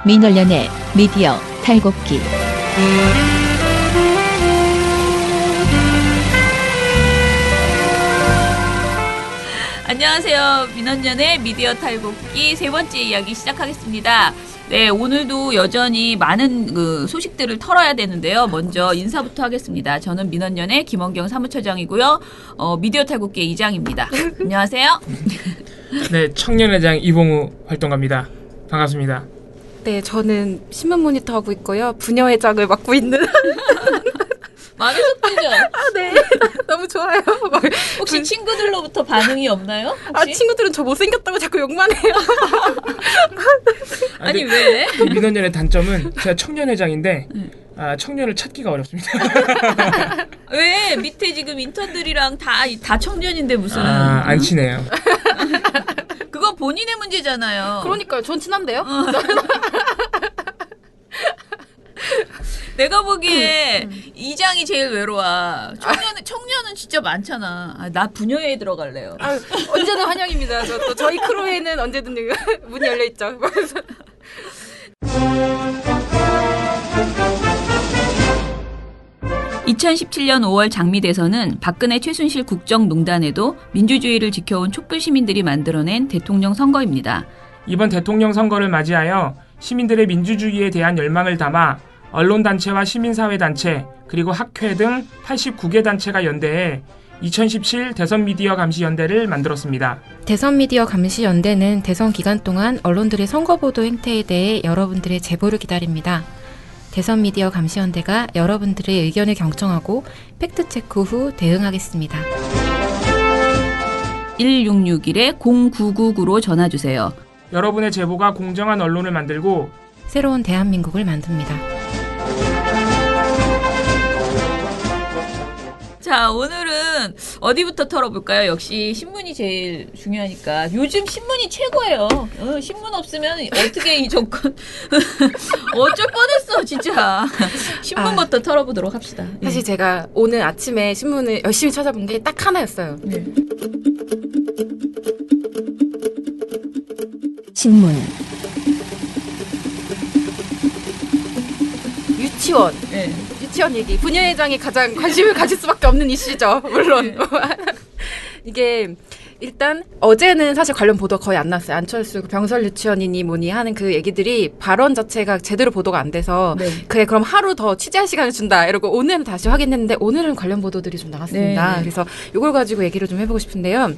민원련의 미디어 탈곡기. 안녕하세요. 민원련의 미디어 탈곡기 세 번째 이야기 시작하겠습니다. 네, 오늘도 여전히 많은 소식들을 털어야 되는데요. 먼저 인사부터 하겠습니다. 저는 민원련의 김원경 사무처장이고요. 미디어 탈곡기의 이장입니다. 안녕하세요. 네, 청년회장 이봉우 활동가입니다. 반갑습니다. 네, 저는 신문 모니터 하고 있고요. 부녀회장을 맡고 있는. 마음에 쏙 들죠? 네, 너무 좋아요. 혹시 친구들로부터 반응이 없나요? 혹시? 친구들은 저 못생겼다고 자꾸 욕만 해요. 아니 왜? 민원연의 단점은 제가 청년회장인데 청년을 찾기가 어렵습니다. 왜? 밑에 지금 인턴들이랑 다 청년인데 무슨? 안 친해요. 그건 본인의 문제잖아요. 그러니까요. 전 친한데요? 내가 보기에 이장이 제일 외로워. 청년은 진짜 많잖아. 나 부녀회에 들어갈래요. 언제나 환영입니다. 저희 크루에는 언제든 문이 열려 있죠. 2017년 5월 장미 대선은 박근혜 최순실 국정농단에도 민주주의를 지켜온 촛불 시민들이 만들어낸 대통령 선거입니다. 이번 대통령 선거를 맞이하여 시민들의 민주주의에 대한 열망을 담아 언론단체와 시민사회단체 그리고 학회 등 89개 단체가 연대해 2017 대선 미디어 감시연대를 만들었습니다. 대선 미디어 감시연대는 대선 기간 동안 언론들의 선거보도 행태에 대해 여러분들의 제보를 기다립니다. 대선 미디어 감시연대가 여러분들의 의견을 경청하고 팩트체크 후 대응하겠습니다. 1661-0999로 전화주세요. 여러분의 제보가 공정한 언론을 만들고 새로운 대한민국을 만듭니다. 자, 오늘은 어디부터 털어볼까요? 역시 신문이 제일 중요하니까. 요즘 신문이 최고예요. 신문 없으면 어떻게 이 정권 어쩔 뻔했어 진짜. 신문부터 털어보도록 합시다. 사실 제가 오늘 아침에 신문을 열심히 찾아본 게 딱 하나였어요. 신문. 유치원. 네. 유치원 얘기. 부녀회장이 가장 관심을 가질 수밖에 없는 이슈죠. 물론. 이게 일단 어제는 사실 관련 보도가 거의 안 났어요. 안철수 병설 유치원이니 뭐니 하는 그 얘기들이 발언 자체가 제대로 보도가 안 돼서 그래 그럼 하루 더 취재할 시간을 준다 이러고 오늘은 다시 확인했는데 오늘은 관련 보도들이 좀 나왔습니다. 네. 그래서 이걸 가지고 얘기를 좀 해보고 싶은데요.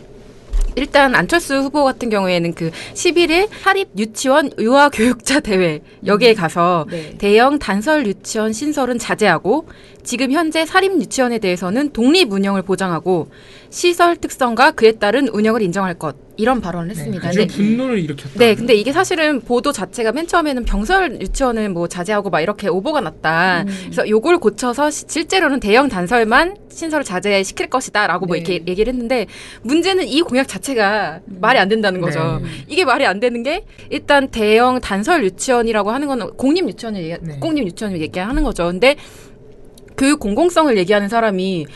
일단 안철수 후보 같은 경우에는 그 11일 사립 유치원 유아 교육자 대회 여기에 가서 대형 단설 유치원 신설은 자제하고 지금 현재 사립 유치원에 대해서는 독립 운영을 보장하고 시설 특성과 그에 따른 운영을 인정할 것 이런 발언을 했습니다. 아주 분노를 일으켰다. 네, 근데 이게 사실은 보도 자체가 맨 처음에는 병설 유치원을 뭐 자제하고 막 이렇게 오보가 났다. 그래서 요걸 고쳐서 실제로는 대형 단설만 신설을 자제시킬 것이다라고 뭐 이렇게 얘기를 했는데 문제는 이 공약 자체가 말이 안 된다는 거죠. 이게 말이 안 되는 게 일단 대형 단설 유치원이라고 하는 건 공립 유치원을 얘기하는 거죠. 근데 교육 공공성을 얘기하는 사람이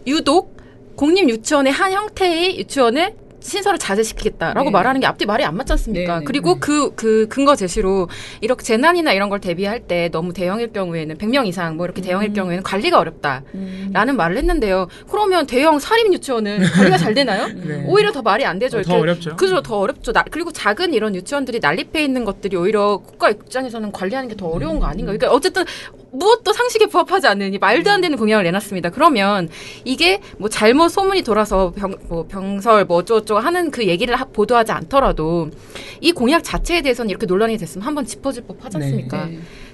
유독 공립 유치원의 한 형태의 유치원을 신설을 자제시키겠다라고 말하는 게 앞뒤 말이 안 맞지 않습니까? 그리고 그 근거 제시로 이렇게 재난이나 이런 걸 대비할 때 너무 대형일 경우에는 100명 이상 뭐 이렇게 대형일 경우에는 관리가 어렵다라는 말을 했는데요. 그러면 대형 사립 유치원은 관리가 잘 되나요? 오히려 더 말이 안 되죠. 더 어렵죠. 그죠, 더 어렵죠. 그리고 작은 이런 유치원들이 난립해 있는 것들이 오히려 국가 입장에서는 관리하는 게 더 어려운 거 아닌가? 그러니까 어쨌든 무엇도 상식에 부합하지 않는 이 말도 안 되는 공약을 내놨습니다. 그러면 이게 뭐 잘못 소문이 돌아서 병설 뭐 어쩌고저쩌고 하는 그 얘기를 보도하지 않더라도 이 공약 자체에 대해서는 이렇게 논란이 됐으면 한번 짚어줄 법하지 않습니까?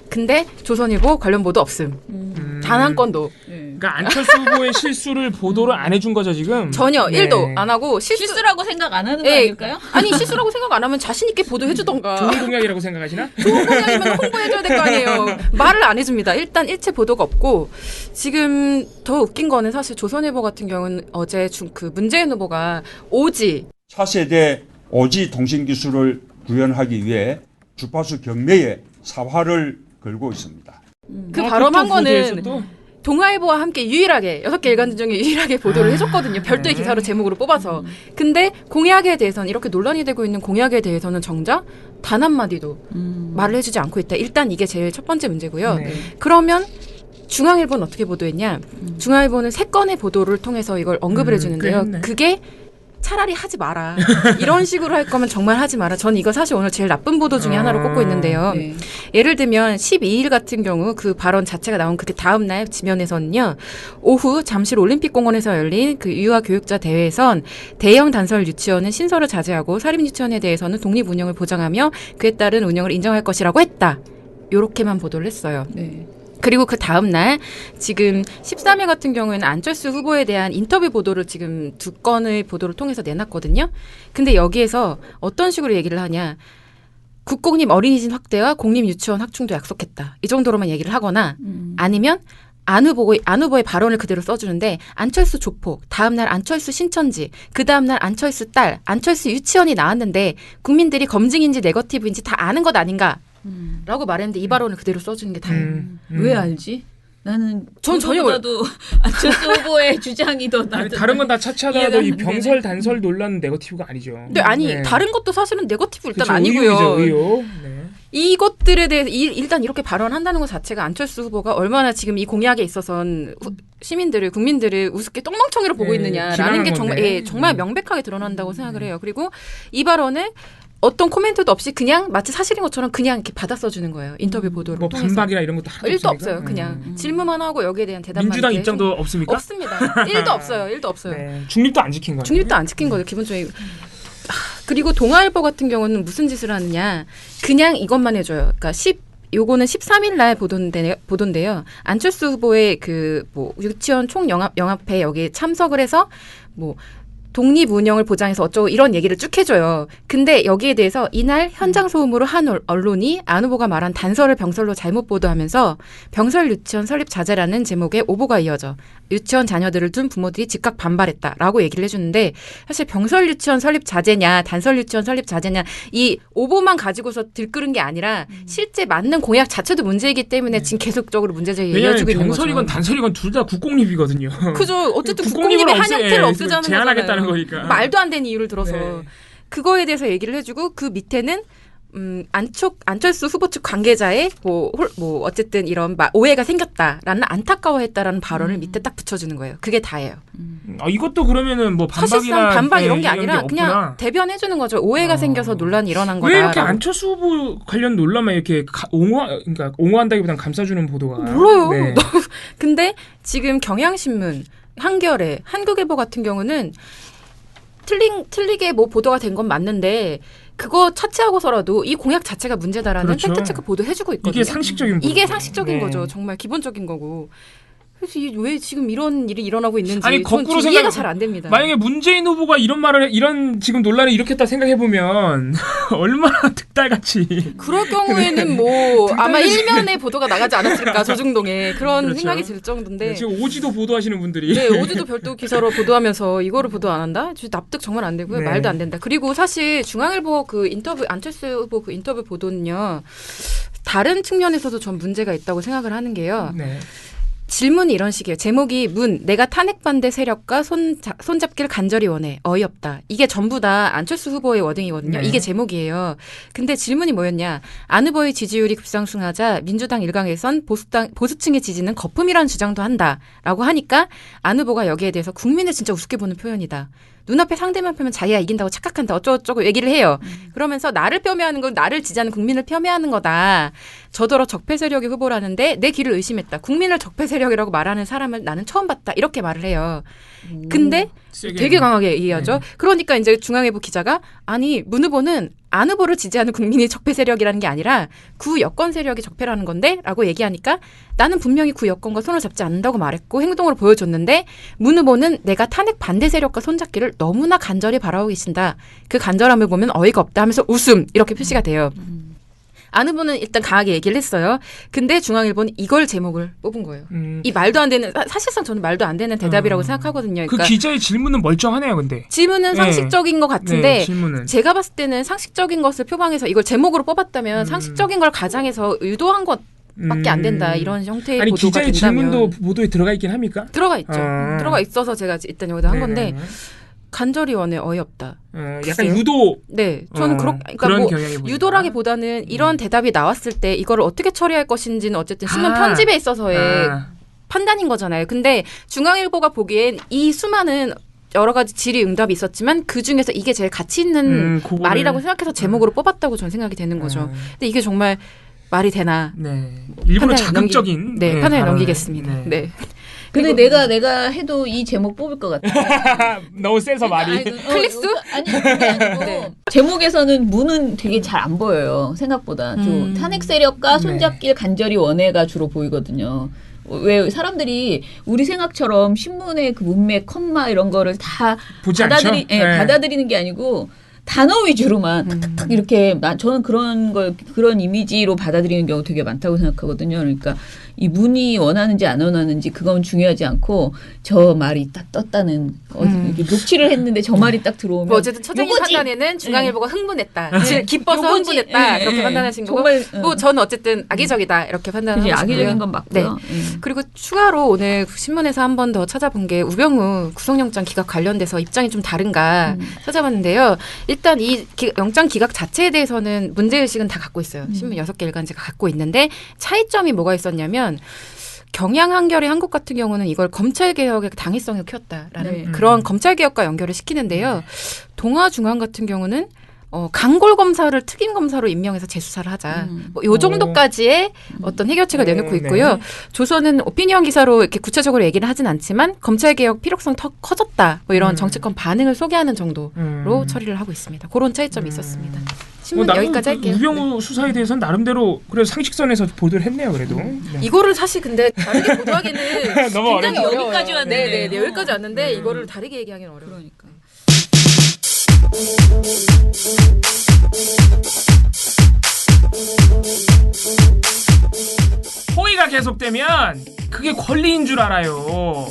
근데 조선일보 관련 보도 없음. 단 한 건도. 그러니까 안철수 후보의 실수를 보도를 안 해준 거죠 지금? 전혀 1도 안 하고 실수라고 생각 안 하는 거 아닐까요? 아니 실수라고 생각 안 하면 자신 있게 보도해주던가. 좋은 공약이라고 생각하시나? 좋은 공약이면 홍보해줘야 될 거 아니에요. 말을 안 해줍니다. 일단 일체 보도가 없고 지금 더 웃긴 거는 사실 조선일보 같은 경우는 어제 그 문재인 후보가 오지 차세대 오지 통신기술을 구현하기 위해 주파수 경매에 사활을 걸고 있습니다. 그 발언한 거는 동아일보와 함께 유일하게 6개 일간지 중에 유일하게 보도를 해줬거든요. 별도의 기사로 제목으로 뽑아서. 근데 공약에 대해서는 이렇게 논란이 되고 있는 공약에 대해서는 정작 단 한마디도 말을 해주지 않고 있다. 일단 이게 제일 첫 번째 문제고요. 네. 그러면 중앙일보는 어떻게 보도했냐. 중앙일보는 3건의 보도를 통해서 이걸 언급을 해주는데요. 그랬네. 그게 차라리 하지 마라. 이런 식으로 할 거면 정말 하지 마라. 저는 이거 사실 오늘 제일 나쁜 보도 중에 하나로 꼽고 있는데요. 네. 예를 들면 12일 같은 경우 그 발언 자체가 나온 그 다음 날 지면에서는요. 오후 잠실 올림픽공원에서 열린 그 유아 교육자 대회에선 대형 단설 유치원은 신설을 자제하고 사립 유치원에 대해서는 독립 운영을 보장하며 그에 따른 운영을 인정할 것이라고 했다. 요렇게만 보도를 했어요. 네. 그리고 그 다음 날 지금 13일 같은 경우에는 안철수 후보에 대한 인터뷰 보도를 지금 2건의 보도를 통해서 내놨거든요. 근데 여기에서 어떤 식으로 얘기를 하냐. 국공립 어린이집 확대와 공립 유치원 확충도 약속했다. 이 정도로만 얘기를 하거나 아니면 안 후보의 발언을 그대로 써주는데 안철수 조폭, 다음날 안철수 신천지, 그 다음날 안철수 딸, 안철수 유치원이 나왔는데 국민들이 검증인지 네거티브인지 다 아는 것 아닌가? 라고 말했는데 이 발언을 그대로 써주는 게 다예요. 왜 알지? 나는 전 전혀 보다도 안철수 후보의 주장이 더 아니, 낫다. 다른 건 다 차치하더라도 이 이해가 안 병설 단설 논란은 네거티브가 아니죠. 근데 아니 네. 다른 것도 사실은 네거티브 일단 그쵸, 아니고요. 의혹이죠, 의혹. 네. 이것들에 대해서 일단 이렇게 발언한다는 것 자체가 안철수 후보가 얼마나 지금 이 공약에 있어서는 시민들을 국민들을 우습게 똥멍청이로 보고 네, 있느냐라는 비난한 게 정말 건데. 정말 명백하게 드러난다고 생각을 해요. 그리고 이 발언을 어떤 코멘트도 없이 그냥 마치 사실인 것처럼 그냥 이렇게 받아 써주는 거예요. 인터뷰 보도를 뭐 통해서. 반박이나 이런 것도 하나도 일도 없습니까? 없어요. 그냥 질문만 하고 여기에 대한 대답만 민주당 이렇게 입장도 해주고. 없습니까? 없습니다. 1도 없어요. 1도 없어요. 네. 중립도 안 지킨 거예요. 중립도 안 지킨 거죠. 기본적인. 그리고 동아일보 같은 경우는 무슨 짓을 하느냐. 그냥 이것만 해줘요. 그러니까 요거는 13일 날 보도인데요. 안철수 후보의 그 뭐 유치원 총영합회 여기에 참석을 해서 뭐 독립 운영을 보장해서 어쩌고 이런 얘기를 쭉 해줘요. 근데 여기에 대해서 이날 현장 소음으로 한 언론이 안 후보가 말한 단서를 병설로 잘못 보도하면서 병설 유치원 설립 자제라는 제목의 오보가 이어져 유치원 자녀들을 둔 부모들이 즉각 반발했다라고 얘기를 해주는데 사실 병설 유치원 설립 자제냐 단설 유치원 설립 자제냐 이 오보만 가지고서 들끓은 게 아니라 실제 맞는 공약 자체도 문제이기 때문에 지금 계속적으로 문제 제기 왜냐하면 이어지고 있는 거죠. 병설이건 단설이건 둘 다 국공립이거든요. 그죠. 어쨌든 국공립을 국공립의 한 형태를 없애자는 제한하겠다는 거잖아요. 거니까. 말도 안 되는 이유를 들어서 네. 그거에 대해서 얘기를 해주고 그 밑에는 안철수 후보 측 관계자의 뭐 어쨌든 이런 오해가 생겼다라는 안타까워했다라는 발언을 밑에 딱 붙여주는 거예요. 그게 다예요. 이것도 그러면은 뭐 반박이나 사실상 반박 이런 게 네, 아니라 그냥 없구나. 대변해주는 거죠. 오해가 생겨서 논란이 일어난 거다. 왜 이렇게 안철수 후보 관련 논란만 이렇게 그러니까 옹호한다기보단 감싸주는 보도가 몰라요. 네. 근데 지금 경향신문, 한겨레, 한국일보 같은 경우는 틀리게 뭐 보도가 된 건 맞는데 그거 차치하고서라도 이 공약 자체가 문제다라는 그렇죠. 팩트체크 보도해주고 있거든요. 이게 상식적인 보도. 이게 상식적인 네. 거죠. 정말 기본적인 거고. 그래서 왜 지금 이런 일이 일어나고 있는지 아니, 저는 거꾸로 이해가 잘 안 됩니다. 만약에 문재인 후보가 이런 지금 논란을 일으켰다 생각해보면 얼마나 득달같이 그럴 경우에는 뭐 아마 일면에 보도가 나가지 않았을까 조중동에 그런 그렇죠. 생각이 들 정도인데 네, 지금 오지도 보도하시는 분들이 네, 오지도 별도 기사로 보도하면서 이거를 보도 안 한다? 납득 정말 안 되고요. 네. 말도 안 된다. 그리고 사실 중앙일보 그 인터뷰 안철수 후보 그 인터뷰 보도는요. 다른 측면에서도 전 문제가 있다고 생각을 하는 게요. 네. 질문이 이런 식이에요. 제목이 내가 탄핵 반대 세력과 손잡기를 간절히 원해. 어이없다. 이게 전부 다 안철수 후보의 워딩이거든요. 네. 이게 제목이에요. 근데 질문이 뭐였냐. 안 후보의 지지율이 급상승하자 민주당 일각에선 보수층의 지지는 거품이라는 주장도 한다라고 하니까 안 후보가 여기에 대해서 국민을 진짜 우습게 보는 표현이다. 눈앞에 상대만 펴면 자기가 이긴다고 착각한다. 어쩌고저쩌고 얘기를 해요. 그러면서 나를 폄훼하는 건 나를 지지하는 국민을 폄훼하는 거다. 저더러 적폐 세력의 후보라는데 내 귀를 의심했다. 국민을 적폐 세력이라고 말하는 사람을 나는 처음 봤다. 이렇게 말을 해요. 근데 세게. 되게 강하게 얘기하죠. 네. 그러니까 이제 중앙일보 기자가 아니 문 후보는 안 후보를 지지하는 국민이 적폐 세력이라는 게 아니라 구 여권 세력이 적폐라는 건데 라고 얘기하니까 나는 분명히 구 여권과 손을 잡지 않는다고 말했고 행동으로 보여줬는데 문 후보는 내가 탄핵 반대 세력과 손잡기를 너무나 간절히 바라고 계신다. 그 간절함을 보면 어이가 없다 하면서 웃음 이렇게 표시가 돼요. 안 후보는 일단 강하게 얘기를 했어요. 근데 중앙일보는 이걸 제목을 뽑은 거예요. 이 말도 안 되는 사실상 저는 말도 안 되는 대답이라고 생각하거든요. 그 그러니까 기자의 질문은 멀쩡하네요, 근데. 질문은 네. 상식적인 것 같은데 네, 질문은. 제가 봤을 때는 상식적인 것을 표방해서 이걸 제목으로 뽑았다면 상식적인 걸 가장해서 의도한 것 밖에 안 된다 이런 형태의 아니 보도가 기자의 된다면 질문도 보도에 들어가 있긴 합니까? 들어가 있죠. 들어가 있어서 제가 일단 여기다 한 네네. 건데 간절히 원해 어이없다. 약간 글쎄요. 유도 네, 저는 그러니까 그런 뭐 경향이 보인다. 유도라기보다는 이런 대답이 나왔을 때 이거를 어떻게 처리할 것인지는 어쨌든 신문 아. 편집에 있어서의 아. 판단인 거잖아요. 근데 중앙일보가 보기엔 이 수많은 여러 가지 질의응답이 있었지만 그 중에서 이게 제일 가치 있는 그거를- 말이라고 생각해서 제목으로 뽑았다고 저는 생각이 되는 거죠. 근데 이게 정말 말이 되나? 네. 일부러 판단을 자극적인 네, 판단을 발언을- 넘기겠습니다. 네. 네. 근데 내가 해도 이 제목 뽑을 것 같아. 너무 세서 말이. 클릭수? 아니 그게 아니고 네. 제목에서는 문은 되게 잘 안 보여요. 생각보다. 좀 탄핵 세력과 손잡길 간절히 원해가 주로 보이거든요. 왜 사람들이 우리 생각처럼 신문의 그 문맥, 컴마 이런 거를 다 보지 않죠? 네. 받아들이는 게 아니고 단어 위주로만 탁탁탁 이렇게 저는 그런 이미지로 받아들이는 경우 되게 많다고 생각하거든요. 그러니까 이 문이 원하는지 안 원하는지 그건 중요하지 않고 저 말이 딱 떴다는 이렇게 녹취를 했는데 저 말이 딱 들어오면 뭐 어쨌든 처장님 요거지. 판단에는 중앙일보가 흥분했다. 기뻐서 요거지. 흥분했다. 예, 이렇게 예. 판단하신 거고. 정말, 뭐 저는 어쨌든 악의적이다. 이렇게 판단하고 그치, 싶고요. 악의적인 건 맞고요. 그리고 추가로 오늘 신문에서 한 번 더 찾아본 게 우병우 구속영장 기각 관련돼서 입장이 좀 다른가 찾아봤는데요. 일단 이 영장 기각 자체에 대해서는 문제의식은 다 갖고 있어요. 신문 6개 일간지가 갖고 있는데 차이점이 뭐가 있었냐면 경향 한겨레 한국 같은 경우는 이걸 검찰개혁의 당위성을 키웠다라는 네. 그런 검찰개혁과 연결을 시키는데요. 동아중앙 같은 경우는 강골 검사를 특임 검사로 임명해서 재수사를 하자. 뭐 요 정도까지의 어떤 해결책을 내놓고 있고요. 네. 조선은 오피니언 기사로 이렇게 구체적으로 얘기를 하진 않지만 검찰개혁 필요성 더 커졌다. 뭐 이런 정치권 반응을 소개하는 정도로 처리를 하고 있습니다. 그런 차이점이 있었습니다. 신문 나도 여기까지 할게요. 우병우 수사에 대해서는 나름대로 그래도 상식선에서 보도를 했네요. 그래도. 네. 이거를 사실 근데 다르게 보도하기는 너무 굉장히 어렵죠. 어려워요. 여기까지 왔는데. 네네, 여기까지 왔는데 이거를 다르게 얘기하기는 어려워요. 그러니까. 호의가 계속되면 그게 권리인 줄 알아요.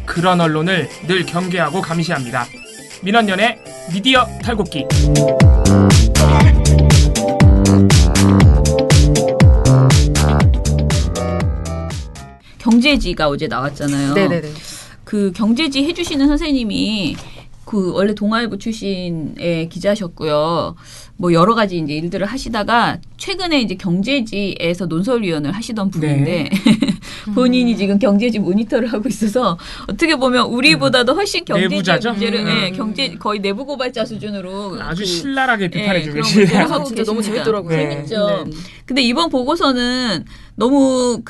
그런 언론을 늘 경계하고 감시합니다. 민원연의 미디어 탈곡기. 경제지가 어제 나왔잖아요. 네네네. 그 경제지 해주시는 선생님이 그 원래 동아일보 출신의 기자셨고요. 뭐 여러 가지 이제 일들을 하시다가 최근에 이제 경제지에서 논설위원을 하시던 분인데 본인이 지금 경제지 모니터를 하고 있어서 어떻게 보면 우리보다도 훨씬 경제지 내부자죠? 문제를 경제 거의 내부 고발자 수준으로 아주 그 신랄하게 비판해 주고 그런 계시네요. 문제를 하고 진짜 너무 계십니다. 재밌더라고요. 네. 재밌죠. 네. 근데 이번 보고서는 너무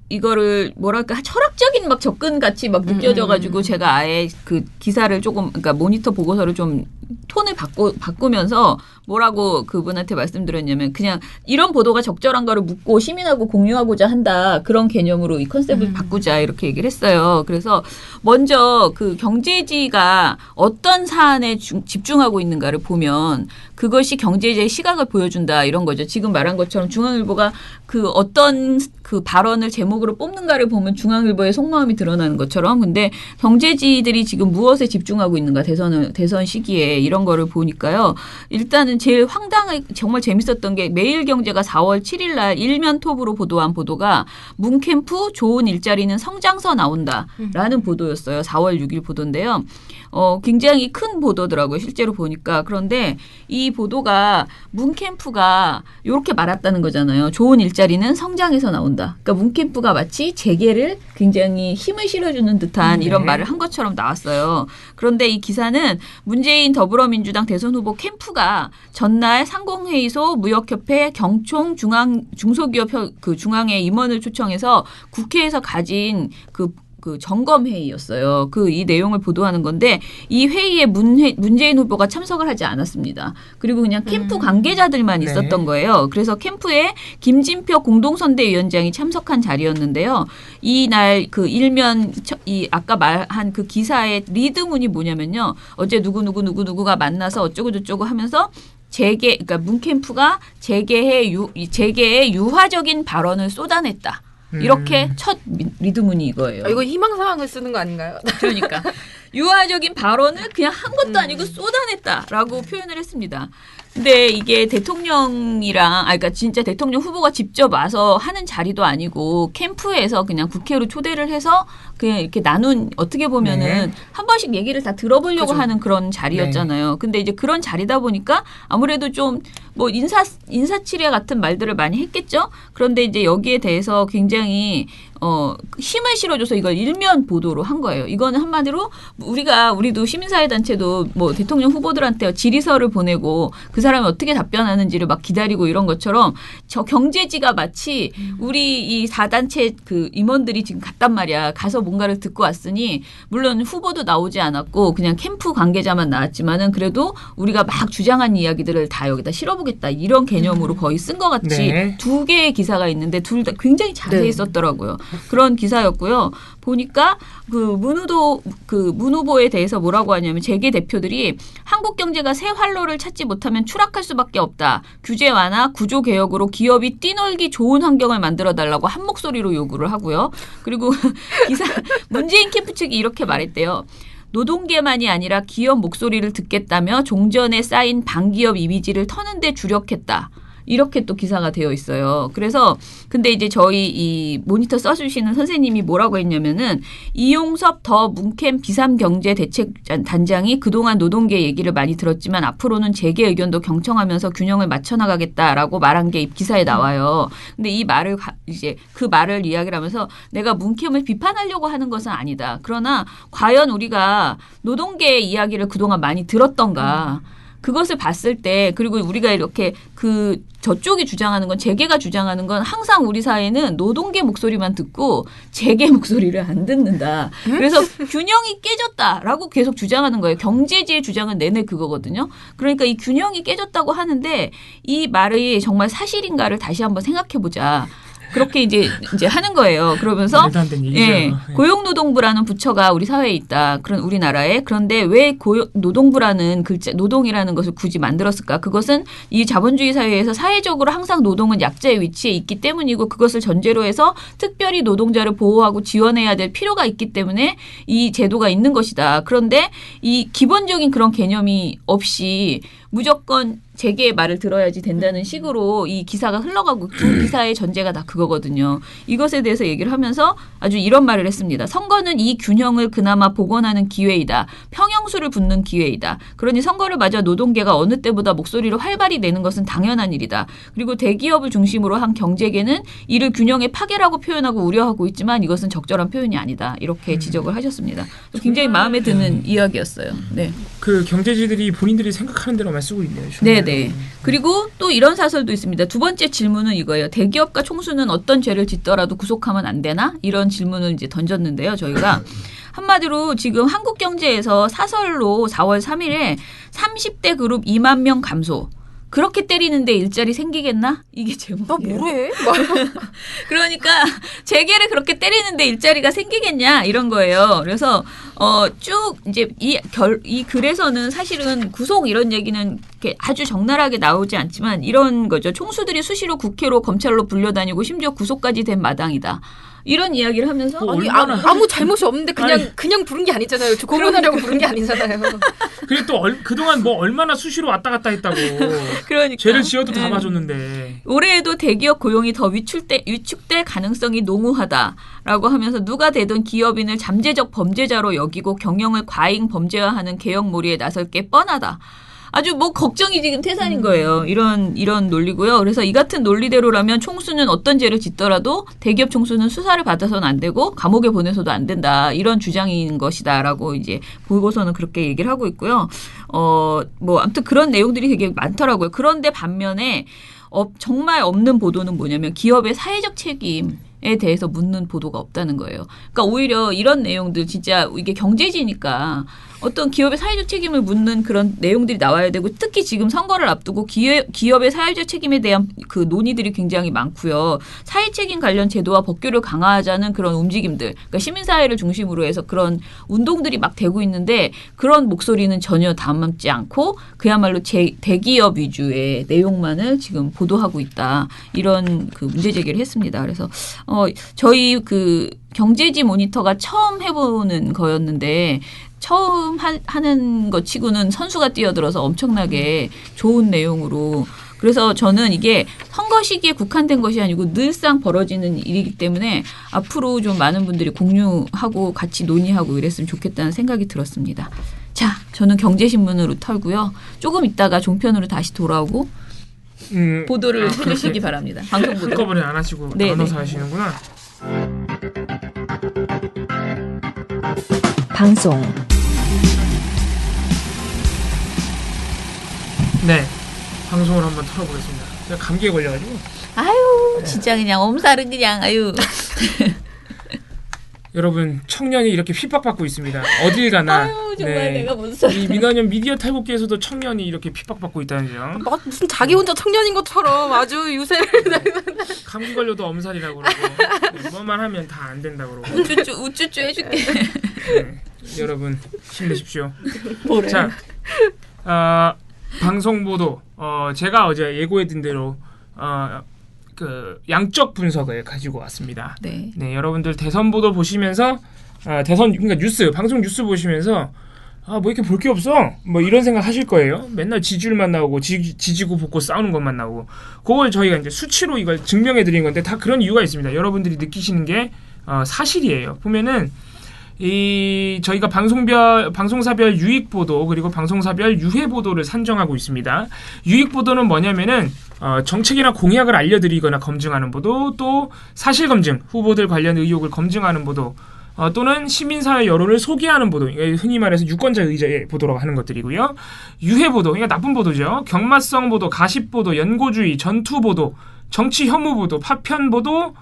이거를 뭐랄까 철학적인 막 접근 같이 막 느껴져가지고 제가 아예 그 기사를 조금 그러니까 모니터 보고서를 좀 톤을 바꾸면서 뭐라고 그분한테 말씀드렸냐면 그냥 이런 보도가 적절한 거를 묻고 시민하고 공유하고자 한다 그런 개념으로 이 컨셉을 바꾸자 이렇게 얘기를 했어요. 그래서 먼저 그 경제지가 어떤 사안에 집중하고 있는가를 보면 그것이 경제지의 시각을 보여준다 이런 거죠. 지금 말한 것처럼 중앙일보가 그 어떤 그 발언을 제목으로 뽑는가를 보면 중앙일보의 속마음이 드러나는 것처럼 근데 경제지들이 지금 무엇에 집중하고 있는가 대선 시기에 이런 거를 보니까요. 일단은 제일 황당하게 정말 재밌었던 게 매일경제가 4월 7일 날 일면 톱으로 보도한 보도가 문캠프 좋은 일자리는 성장서 나온다라는 보도였어요. 4월 6일 보도인데요. 굉장히 큰 보도더라고요. 실제로 보니까. 그런데 이 보도가 문캠프가 이렇게 말했다는 거잖아요. 좋은 일자리는 성장에서 나온다. 그러니까 문캠프가 마치 재계를 굉장히 힘을 실어주는 듯한 이런 말을 한 것처럼 나왔어요. 그런데 이 기사는 문재인 더불어민주당 대선 후보 캠프가 전날 상공회의소 무역협회 경총 중소기업 그 중앙회 임원을 초청해서 국회에서 가진 그 점검회의였어요. 이 내용을 보도하는 건데 이 회의에 문재인 후보가 참석을 하지 않았습니다. 그리고 그냥 캠프 관계자들만 있었던 거예요. 그래서 캠프에 김진표 공동선대위원장이 참석한 자리였는데요. 이날 그 일면 아까 말한 그 기사의 리드문이 뭐냐면요. 어제 누구가 만나서 어쩌고저쩌고 하면서 그러니까 문캠프가 재계의 유화적인 발언을 쏟아냈다. 이렇게 첫 리드문이 이거예요. 이거 희망사항을 쓰는 거 아닌가요? 그러니까 유화적인 발언을 그냥 한 것도 아니고 쏟아냈다라고 표현을 했습니다. 근데 이게 대통령이랑, 그러니까 진짜 대통령 후보가 직접 와서 하는 자리도 아니고 캠프에서 그냥 국회로 초대를 해서 그냥 이렇게 나눈, 어떻게 보면은 한 번씩 얘기를 다 들어보려고 그죠. 하는 그런 자리였잖아요. 근데 이제 그런 자리다 보니까 아무래도 좀 뭐 인사치레 같은 말들을 많이 했겠죠. 그런데 이제 여기에 대해서 굉장히 힘을 실어줘서 이걸 일면 보도로 한 거예요. 이거는 한마디로 우리도 시민사회단체도 뭐 대통령 후보들한테 질의서를 보내고 그 사람이 어떻게 답변하는지를 막 기다리고 이런 것처럼 저 경제지가 마치 우리 이 4단체 그 임원들이 지금 갔단 말이야. 가서 뭔가를 듣고 왔으니 물론 후보도 나오지 않았고 그냥 캠프 관계자만 나왔지만은 그래도 우리가 막 주장한 이야기들을 다 여기다 실어보겠다. 이런 개념으로 거의 쓴 것 같이 네. 두 개의 기사가 있는데 둘 다 굉장히 자세히 네. 썼더라고요. 그런 기사였고요. 보니까 문 후보에 대해서 뭐라고 하냐면 재계 대표들이 한국 경제가 새 활로를 찾지 못하면 추락할 수밖에 없다. 규제 완화, 구조 개혁으로 기업이 뛰놀기 좋은 환경을 만들어 달라고 한 목소리로 요구를 하고요. 그리고 문재인 캠프 측이 이렇게 말했대요. 노동계만이 아니라 기업 목소리를 듣겠다며 종전에 쌓인 반기업 이미지를 터는 데 주력했다. 이렇게 또 기사가 되어 있어요. 그래서 근데 이제 저희 이 모니터 써주시는 선생님이 뭐라고 했냐면은 이용섭 더 문캠 비상경제대책단장이 그동안 노동계 얘기를 많이 들었지만 앞으로는 재계 의견도 경청하면서 균형을 맞춰나가겠다라고 말한 게 이 기사에 나와요. 근데 이 말을 이제 그 말을 이야기를 하면서 내가 문캠을 비판하려고 하는 것은 아니다. 그러나 과연 우리가 노동계의 이야기를 그동안 많이 들었던가. 그것을 봤을 때 그리고 우리가 이렇게 저쪽이 주장하는 건 재계가 주장하는 건 항상 우리 사회는 노동계 목소리만 듣고 재계 목소리를 안 듣는다. 그래서 균형이 깨졌다라고 계속 주장하는 거예요. 경제지의 주장은 내내 그거거든요. 그러니까 이 균형이 깨졌다고 하는데 이 말이 정말 사실인가를 다시 한번 생각해 보자. 그렇게 이제 하는 거예요. 그러면서 말도 안 되는 얘기죠. 예, 고용노동부라는 부처가 우리 사회에 있다. 그런 우리나라에. 그런데 왜 노동부라는 글자, 노동이라는 것을 굳이 만들었을까? 그것은 이 자본주의 사회에서 사회적으로 항상 노동은 약자의 위치에 있기 때문이고 그것을 전제로 해서 특별히 노동자를 보호하고 지원해야 될 필요가 있기 때문에 이 제도가 있는 것이다. 그런데 이 기본적인 그런 개념이 없이 무조건 재계의 말을 들어야지 된다는 식으로 이 기사가 흘러가고 두 기사의 전제가 다 그거거든요. 이것에 대해서 얘기를 하면서 아주 이런 말을 했습니다. 선거는 이 균형을 그나마 복원하는 기회이다. 평형수를 붙는 기회이다. 그러니 선거를 맞아 노동계가 어느 때보다 목소리를 활발히 내는 것은 당연한 일이다. 그리고 대기업을 중심으로 한 경제계는 이를 균형의 파괴라고 표현하고 우려하고 있지만 이것은 적절한 표현이 아니다. 이렇게 지적을 하셨습니다. 굉장히 마음에 드는 이야기였어요. 네. 그 경제지들이 본인들이 생각하는 대로만 쓰고 있네요. 정말. 네네. 그리고 또 이런 사설도 있습니다. 두 번째 질문은 이거예요. 대기업과 총수는 어떤 죄를 짓더라도 구속하면 안 되나? 이런 질문을 이제 던졌는데요. 저희가 한마디로 지금 한국경제에서 사설로 4월 3일에 30대 그룹 2만 명 감소. 그렇게 때리는데 일자리 생기겠나? 이게 제목이에요. 뭐래? 그러니까 재계를 그렇게 때리는데 일자리가 생기겠냐 이런 거예요. 그래서 쭉 이제 이 글에서는 사실은 구속 이런 얘기는 이렇게 아주 적나라하게 나오지 않지만 이런 거죠. 총수들이 수시로 국회로 검찰로 불려다니고 심지어 구속까지 된 마당이다. 이런 이야기를 하면서 아니 얼마나 아무 잘못이 없는데 그냥 부른 게 아니잖아요. 저 고문하려고 부른 게 아니잖아요. 그리고 또 그동안 뭐 얼마나 수시로 왔다 갔다 했다고. 그러니까 죄를 지어도 다 네. 봐줬는데. 올해에도 대기업 고용이 더 위축될 가능성이 농후하다라고 하면서 누가 되든 기업인을 잠재적 범죄자로 여기고 경영을 과잉 범죄화하는 개혁몰이에 나설 게 뻔하다. 아주 뭐 걱정이 지금 태산인 거예요. 이런 논리고요. 그래서 이 같은 논리대로라면 총수는 어떤 죄를 짓더라도 대기업 총수는 수사를 받아서는 안 되고 감옥에 보내서도 안 된다. 이런 주장인 것이다라고 이제 보고서는 그렇게 얘기를 하고 있고요. 뭐 아무튼 그런 내용들이 되게 많더라고요. 그런데 반면에 정말 없는 보도는 뭐냐면 기업의 사회적 책임에 대해서 묻는 보도가 없다는 거예요. 그러니까 오히려 이런 내용들 진짜 이게 경제지니까 어떤 기업의 사회적 책임을 묻는 그런 내용들이 나와야 되고 특히 지금 선거를 앞두고 기업의 사회적 책임에 대한 그 논의들이 굉장히 많고요. 사회책임 관련 제도와 법규를 강화하자는 그런 움직임들, 그러니까 시민사회를 중심으로 해서 그런 운동들이 막 되고 있는데 그런 목소리는 전혀 담지 않고 그야말로 대기업 위주의 내용만을 지금 보도하고 있다. 이런 그 문제 제기를 했습니다. 그래서 저희 그 경제지 모니터가 처음 해보는 거였는데 처음 하는 것 치고는 선수가 뛰어들어서 엄청나게 좋은 내용으로 그래서 저는 이게 선거 시기에 국한된 것이 아니고 늘상 벌어지는 일이기 때문에 앞으로 좀 많은 분들이 공유하고 같이 논의하고 이랬으면 좋겠다는 생각이 들었습니다. 자, 저는 경제신문으로 털고요. 조금 있다가 종편으로 다시 돌아오고 보도를 해주시기 바랍니다. 방송 보도. 한꺼번에 안 하시고 네, 나눠서 네. 하시는구나. 방송 네, 방송을 한번 털어보겠습니다. 제가 감기에 걸려가지고. 아유, 진짜 그냥 엄살은 그냥 아유. 여러분 청년이 이렇게 핍박받고 있습니다. 어딜 가나. 아유, 정말 내가 무슨 소리. 이 민원연 미디어 탈곡기에서도 청년이 이렇게 핍박받고 있다는 점. 막 무슨 자기 혼자 청년인 것처럼 아주 유세를 감기 걸려도 엄살이라고 그러고 네, 뭐만 하면 다 안 된다고 그러고. 우쭈쭈 해줄게. 네, 여러분 힘내십시오. 뭐래? 자, 방송 보도. 제가 어제 예고해둔 대로 그 양적 분석을 가지고 왔습니다. 네. 네, 여러분들 대선 보도 보시면서 대선 그러니까 뉴스 방송 뉴스 보시면서 뭐 이렇게 볼 게 없어 뭐 이런 생각 하실 거예요. 맨날 지지율만 나오고 지지고 볶고 싸우는 것만 나오고 그걸 저희가 이제 수치로 이걸 증명해 드린 건데 다 그런 이유가 있습니다. 여러분들이 느끼시는 게 사실이에요. 보면은 이 저희가 방송사별 유익 보도 그리고 방송사별 유해 보도를 산정하고 있습니다. 유익 보도는 뭐냐면은 정책이나 공약을 알려드리거나 검증하는 보도, 또 사실 검증, 후보들 관련 의혹을 검증하는 보도, 또는 시민사회 여론을 소개하는 보도, 흔히 말해서 유권자 의제 보도라고 하는 것들이고요. 유해 보도, 그러니까 나쁜 보도죠. 경마성 보도, 가십 보도, 연고주의, 전투 보도, 정치 혐오 보도, 파편 보도.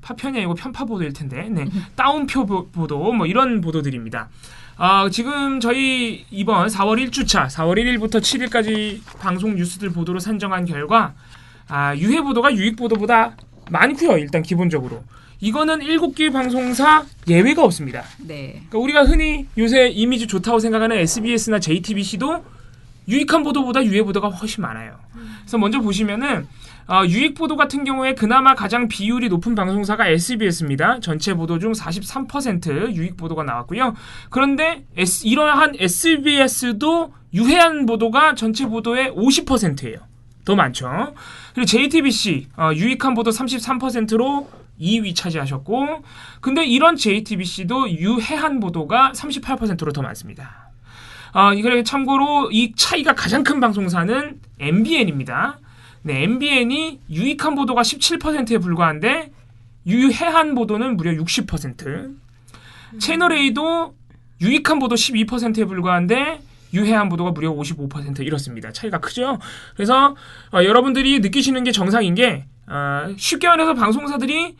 파편이 아니고 편파 보도일 텐데, 네, 다운표 보도, 뭐 이런 보도들입니다. 지금 저희 이번 4월 1주차, 4월 1일부터 7일까지 방송 뉴스들 보도로 산정한 결과, 유해 보도가 유익 보도보다 많고요. 일단 기본적으로 이거는 7개 방송사 예외가 없습니다. 네. 그러니까 우리가 흔히 요새 이미지 좋다고 생각하는 SBS나 JTBC도 유익한 보도보다 유해 보도가 훨씬 많아요. 그래서 먼저 보시면은 유익 보도 같은 경우에 그나마 가장 비율이 높은 방송사가 SBS입니다. 전체 보도 중 43% 유익 보도가 나왔고요. 그런데 이러한 SBS도 유해한 보도가 전체 보도의 50%예요. 더 많죠. 그리고 JTBC 유익한 보도 33%로 2위 차지하셨고, 근데 이런 JTBC도 유해한 보도가 38%로 더 많습니다. 이걸 참고로 이 차이가 가장 큰 방송사는 MBN입니다. 네, MBN이 유익한 보도가 17%에 불과한데 유해한 보도는 무려 60%. 채널A도 유익한 보도 12%에 불과한데 유해한 보도가 무려 55% 이렇습니다. 차이가 크죠? 그래서 여러분들이 느끼시는 게 정상인 게 쉽게 말해서 방송사들이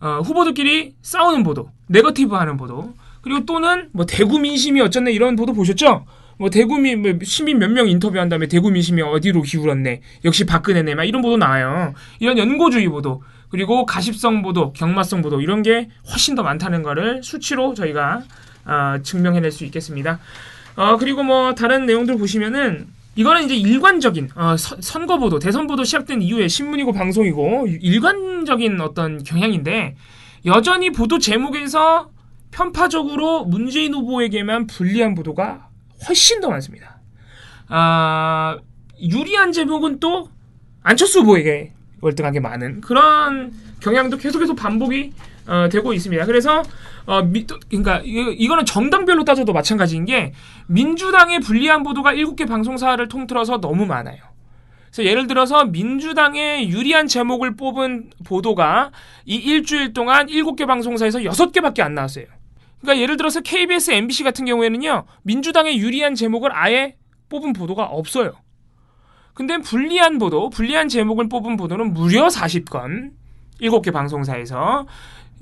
후보들끼리 싸우는 보도, 네거티브하는 보도, 그리고 또는 뭐 대구 민심이 어쩌네 이런 보도 보셨죠? 뭐 시민 몇 명 인터뷰한 다음에 대구 민심이 어디로 기울었네, 역시 박근혜네, 막 이런 보도 나와요. 이런 연고주의 보도, 그리고 가십성 보도, 경마성 보도, 이런 게 훨씬 더 많다는 거를 수치로 저희가 증명해낼 수 있겠습니다. 그리고 뭐 다른 내용들 보시면은 이거는 이제 일관적인 선거 보도, 대선 보도 시작된 이후에 신문이고 방송이고 일관적인 어떤 경향인데, 여전히 보도 제목에서 편파적으로 문재인 후보에게만 불리한 보도가 훨씬 더 많습니다. 유리한 제목은 또 안철수 후보에게 월등하게 많은 그런 경향도 계속해서 반복이 되고 있습니다. 그래서 그러니까 이거는 정당별로 따져도 마찬가지인 게, 민주당에 불리한 보도가 7개 방송사를 통틀어서 너무 많아요. 그래서 예를 들어서 민주당에 유리한 제목을 뽑은 보도가 이 일주일 동안 7개 방송사에서 6개밖에 안 나왔어요. 그러니까 예를 들어서 KBS, MBC 같은 경우에는요, 민주당에 유리한 제목을 아예 뽑은 보도가 없어요. 근데 불리한 보도, 불리한 제목을 뽑은 보도는 무려 40건, 7개 방송사에서.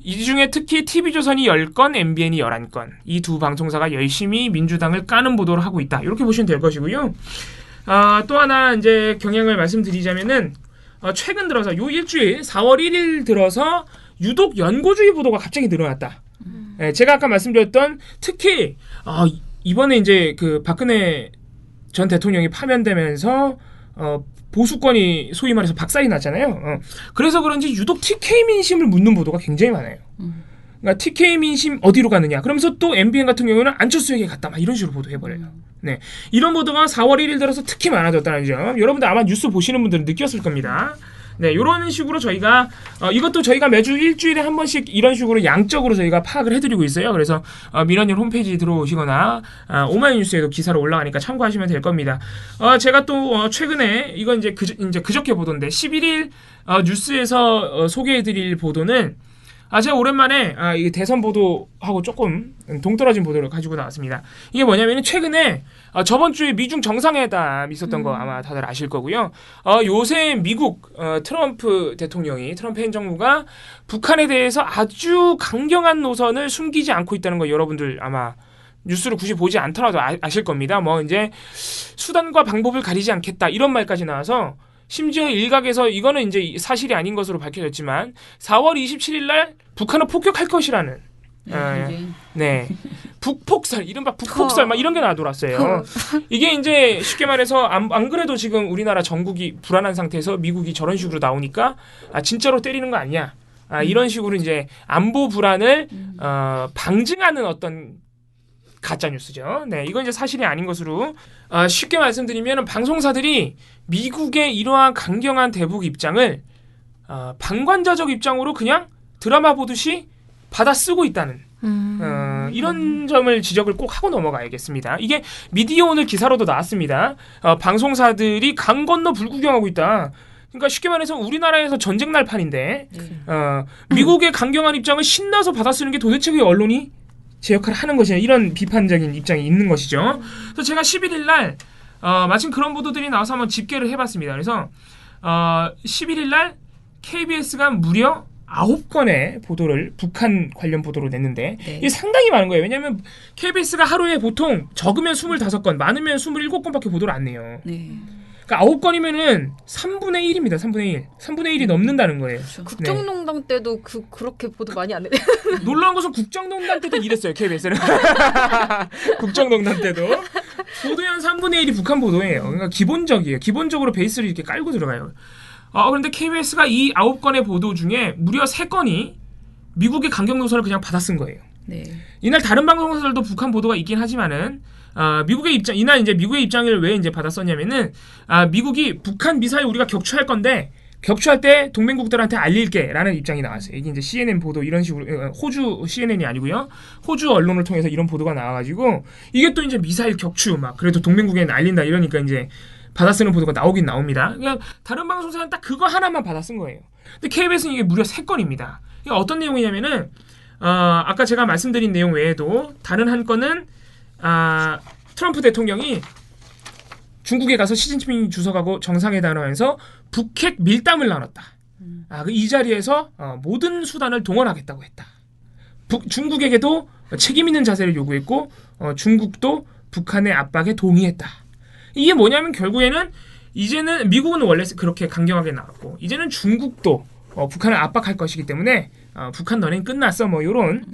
이 중에 특히 TV조선이 10건, MBN이 11건. 이 두 방송사가 열심히 민주당을 까는 보도를 하고 있다. 이렇게 보시면 될 것이고요. 또 하나 이제 경향을 말씀드리자면은, 최근 들어서 요 일주일 4월 1일 들어서 유독 연고주의 보도가 갑자기 늘어났다. 제가 아까 말씀드렸던 특히 이번에 이제 그 박근혜 전 대통령이 파면되면서 보수권이 소위 말해서 박살이 났잖아요. 그래서 그런지 유독 TK 민심을 묻는 보도가 굉장히 많아요. 그러니까 TK 민심 어디로 가느냐. 그러면서 또 MBN 같은 경우는 안철수에게 갔다. 막 이런 식으로 보도해버려요. 네, 이런 보도가 4월 1일 들어서 특히 많아졌다는 점. 여러분들 아마 뉴스 보시는 분들은 느꼈을 겁니다. 네, 이런 식으로 저희가 이것도 저희가 매주 일주일에 한 번씩 이런 식으로 양적으로 저희가 파악을 해드리고 있어요. 그래서 민원연 홈페이지 들어오시거나 오마이뉴스에도 기사로 올라가니까 참고하시면 될 겁니다. 제가 또 최근에 이건 이제 그저께 보도인데 11일 뉴스에서 소개해드릴 보도는 제가 오랜만에 이 대선 보도하고 조금 동떨어진 보도를 가지고 나왔습니다. 이게 뭐냐면은 최근에 저번 주에 미중 정상회담 있었던 거 아마 다들 아실 거고요. 요새 미국 트럼프 행정부가 북한에 대해서 아주 강경한 노선을 숨기지 않고 있다는 거 여러분들 아마 뉴스를 굳이 보지 않더라도 아실 겁니다. 뭐 이제 수단과 방법을 가리지 않겠다 이런 말까지 나와서 심지어 일각에서 이거는 이제 사실이 아닌 것으로 밝혀졌지만 4월 27일 날 북한을 폭격할 것이라는 네. 북폭설, 이른바 북폭설 막 이런 게 나돌았어요. 이게 이제 쉽게 말해서 안 그래도 지금 우리나라 전국이 불안한 상태에서 미국이 저런 식으로 나오니까 진짜로 때리는 거 아니야. 이런 식으로 이제 안보 불안을 방증하는 어떤 가짜 뉴스죠. 네, 이건 이제 사실이 아닌 것으로 쉽게 말씀드리면 방송사들이 미국의 이러한 강경한 대북 입장을 방관자적 입장으로 그냥 드라마 보듯이 받아 쓰고 있다는 이런 점을 지적을 꼭 하고 넘어가야겠습니다. 이게 미디어 오늘 기사로도 나왔습니다. 방송사들이 강 건너 불구경하고 있다. 그러니까 쉽게 말해서 우리나라에서 전쟁 날 판인데 미국의 강경한 입장을 신나서 받아 쓰는 게 도대체 왜 언론이 제 역할을 하는 것이냐 이런 비판적인 입장이 있는 것이죠. 그래서 제가 11일 날 마침 그런 보도들이 나와서 한번 집계를 해봤습니다. 그래서 11일 날 KBS가 무려 9건의 보도를 북한 관련 보도로 냈는데 이게 상당히 많은 거예요. 왜냐하면 KBS가 하루에 보통 적으면 25건, 많으면 27건밖에 보도를 안 내요. 그러니까 9건이면은 3분의 1입니다. 3분의 1. 3분의 1이 넘는다는 거예요. 국정농단 때도 그렇게 보도 많이 안 해. 놀라운 것은 국정농단 때도 이랬어요. KBS는. 국정농단 때도. 보도의 한 3분의 1이 북한 보도예요. 그러니까 기본적이에요. 기본적으로 베이스를 이렇게 깔고 들어가요. 그런데 KBS가 이 9건의 보도 중에 무려 3건이 미국의 강경 노선을 그냥 받아 쓴 거예요. 네. 이날 다른 방송사들도 북한 보도가 있긴 하지만은 미국의 입장 이날 이제 미국의 입장을 왜 이제 받아 썼냐면은 미국이 북한 미사일 우리가 격추할 건데 격추할 때 동맹국들한테 알릴게라는 입장이 나왔어요. 이게 이제 CNN 보도 이런 식으로 호주 CNN이 아니고요. 호주 언론을 통해서 이런 보도가 나와가지고 이게 또 이제 미사일 격추 막 그래도 동맹국에는 알린다 이러니까 이제 받아 쓰는 보도가 나오긴 나옵니다. 그러니까 다른 방송사는 딱 그거 하나만 받아 쓴 거예요. 근데 KBS는 이게 무려 3건입니다. 이게 어떤 내용이냐면은 아까 제가 말씀드린 내용 외에도 다른 한 건은 트럼프 대통령이 중국에 가서 시진핑 주석하고 정상회담을 하면서 북핵 밀담을 나눴다. 이 자리에서 모든 수단을 동원하겠다고 했다. 중국에게도 책임 있는 자세를 요구했고 중국도 북한의 압박에 동의했다. 이게 뭐냐면 결국에는 이제는 미국은 원래 그렇게 강경하게 나왔고 이제는 중국도 북한을 압박할 것이기 때문에 북한 너넨 끝났어 뭐 요런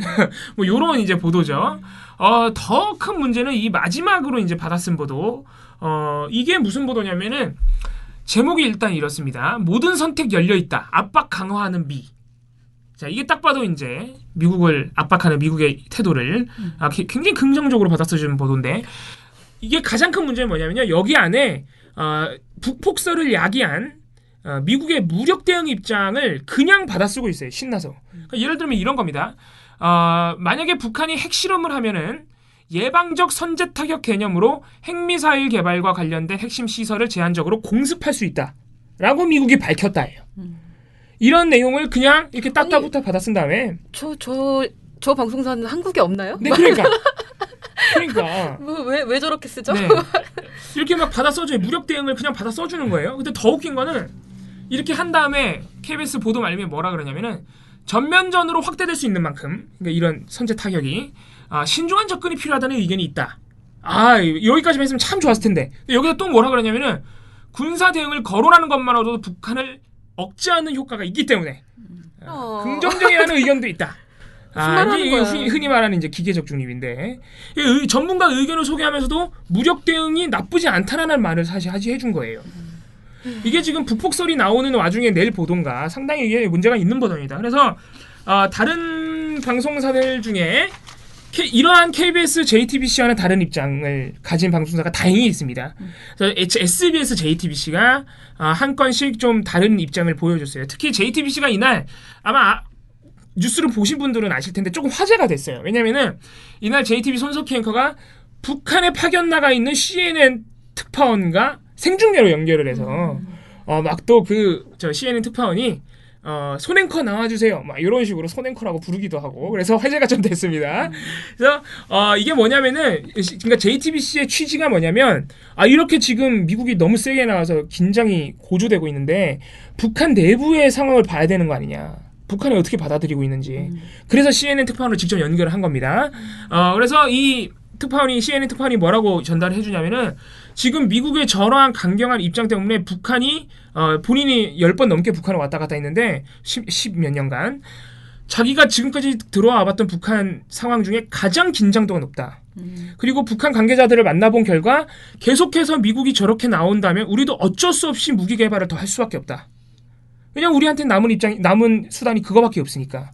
뭐 요런 이제 보도죠. 더 큰 문제는 이 마지막으로 이제 받아쓴 보도. 이게 무슨 보도냐면은 제목이 일단 이렇습니다. 모든 선택 열려 있다. 압박 강화하는 미. 자, 이게 딱 봐도 이제 미국을 압박하는 미국의 태도를 굉장히 긍정적으로 받아쓰는 보도인데 이게 가장 큰 문제는 뭐냐면요. 여기 안에 북폭설을 야기한 미국의 무력 대응 입장을 그냥 받아쓰고 있어요. 신나서. 그러니까 예를 들면 이런 겁니다. 만약에 북한이 핵실험을 하면은 예방적 선제 타격 개념으로 핵미사일 개발과 관련된 핵심 시설을 제한적으로 공습할 수 있다. 라고 미국이 밝혔다예요. 이런 내용을 그냥 이렇게 딱딱부터 받아쓴 다음에 저 방송사는 한국에 없나요? 네, 그러니까 왜 저렇게 쓰죠? 네. 이렇게 막 받아 써줘요. 무력 대응을 그냥 받아 써주는 거예요. 근데 더 웃긴 거는 이렇게 한 다음에 KBS 보도 말미에 뭐라 그러냐면은 전면전으로 확대될 수 있는 만큼 그러니까 이런 선제 타격이 신중한 접근이 필요하다는 의견이 있다. 여기까지만 했으면 참 좋았을 텐데. 근데 여기서 또 뭐라 그러냐면은 군사 대응을 거론하는 것만으로도 북한을 억제하는 효과가 있기 때문에 긍정적이라는 의견도 있다. 이게 흔히 말하는 이제 기계적 중립인데 전문가 의견을 소개하면서도 무력 대응이 나쁘지 않다라는 말을 사실 해준 거예요. 이게 지금 북폭설이 나오는 와중에 낼 보도인가 상당히 이게 문제가 있는 보도입니다. 그래서 다른 방송사들 중에 이러한 KBS, JTBC와는 다른 입장을 가진 방송사가 다행히 있습니다. 그래서 SBS, JTBC가 한 건씩 좀 다른 입장을 보여줬어요. 특히 JTBC가 이날 아마 뉴스를 보신 분들은 아실 텐데 조금 화제가 됐어요. 왜냐면은 이날 JTBC 손석희 앵커가 북한에 파견 나가 있는 CNN 특파원과 생중계로 연결을 해서 막 또 CNN 특파원이 손앵커 나와주세요. 막 이런 식으로 손앵커라고 부르기도 하고 그래서 화제가 좀 됐습니다. 그래서 이게 뭐냐면은 그러니까 JTBC의 취지가 뭐냐면 이렇게 지금 미국이 너무 세게 나와서 긴장이 고조되고 있는데 북한 내부의 상황을 봐야 되는 거 아니냐. 북한이 어떻게 받아들이고 있는지. 그래서 CNN 특파원을 직접 연결을 한 겁니다. 그래서 이 CNN 특파원이 뭐라고 전달해 주냐면은 지금 미국의 저러한 강경한 입장 때문에 북한이 본인이 10번 넘게 북한을 왔다 갔다 했는데 10 몇 년간 자기가 지금까지 들어와 봤던 북한 상황 중에 가장 긴장도가 높다. 그리고 북한 관계자들을 만나본 결과 계속해서 미국이 저렇게 나온다면 우리도 어쩔 수 없이 무기 개발을 더 할 수밖에 없다. 왜냐면 우리한테는 남은 수단이 그거밖에 없으니까.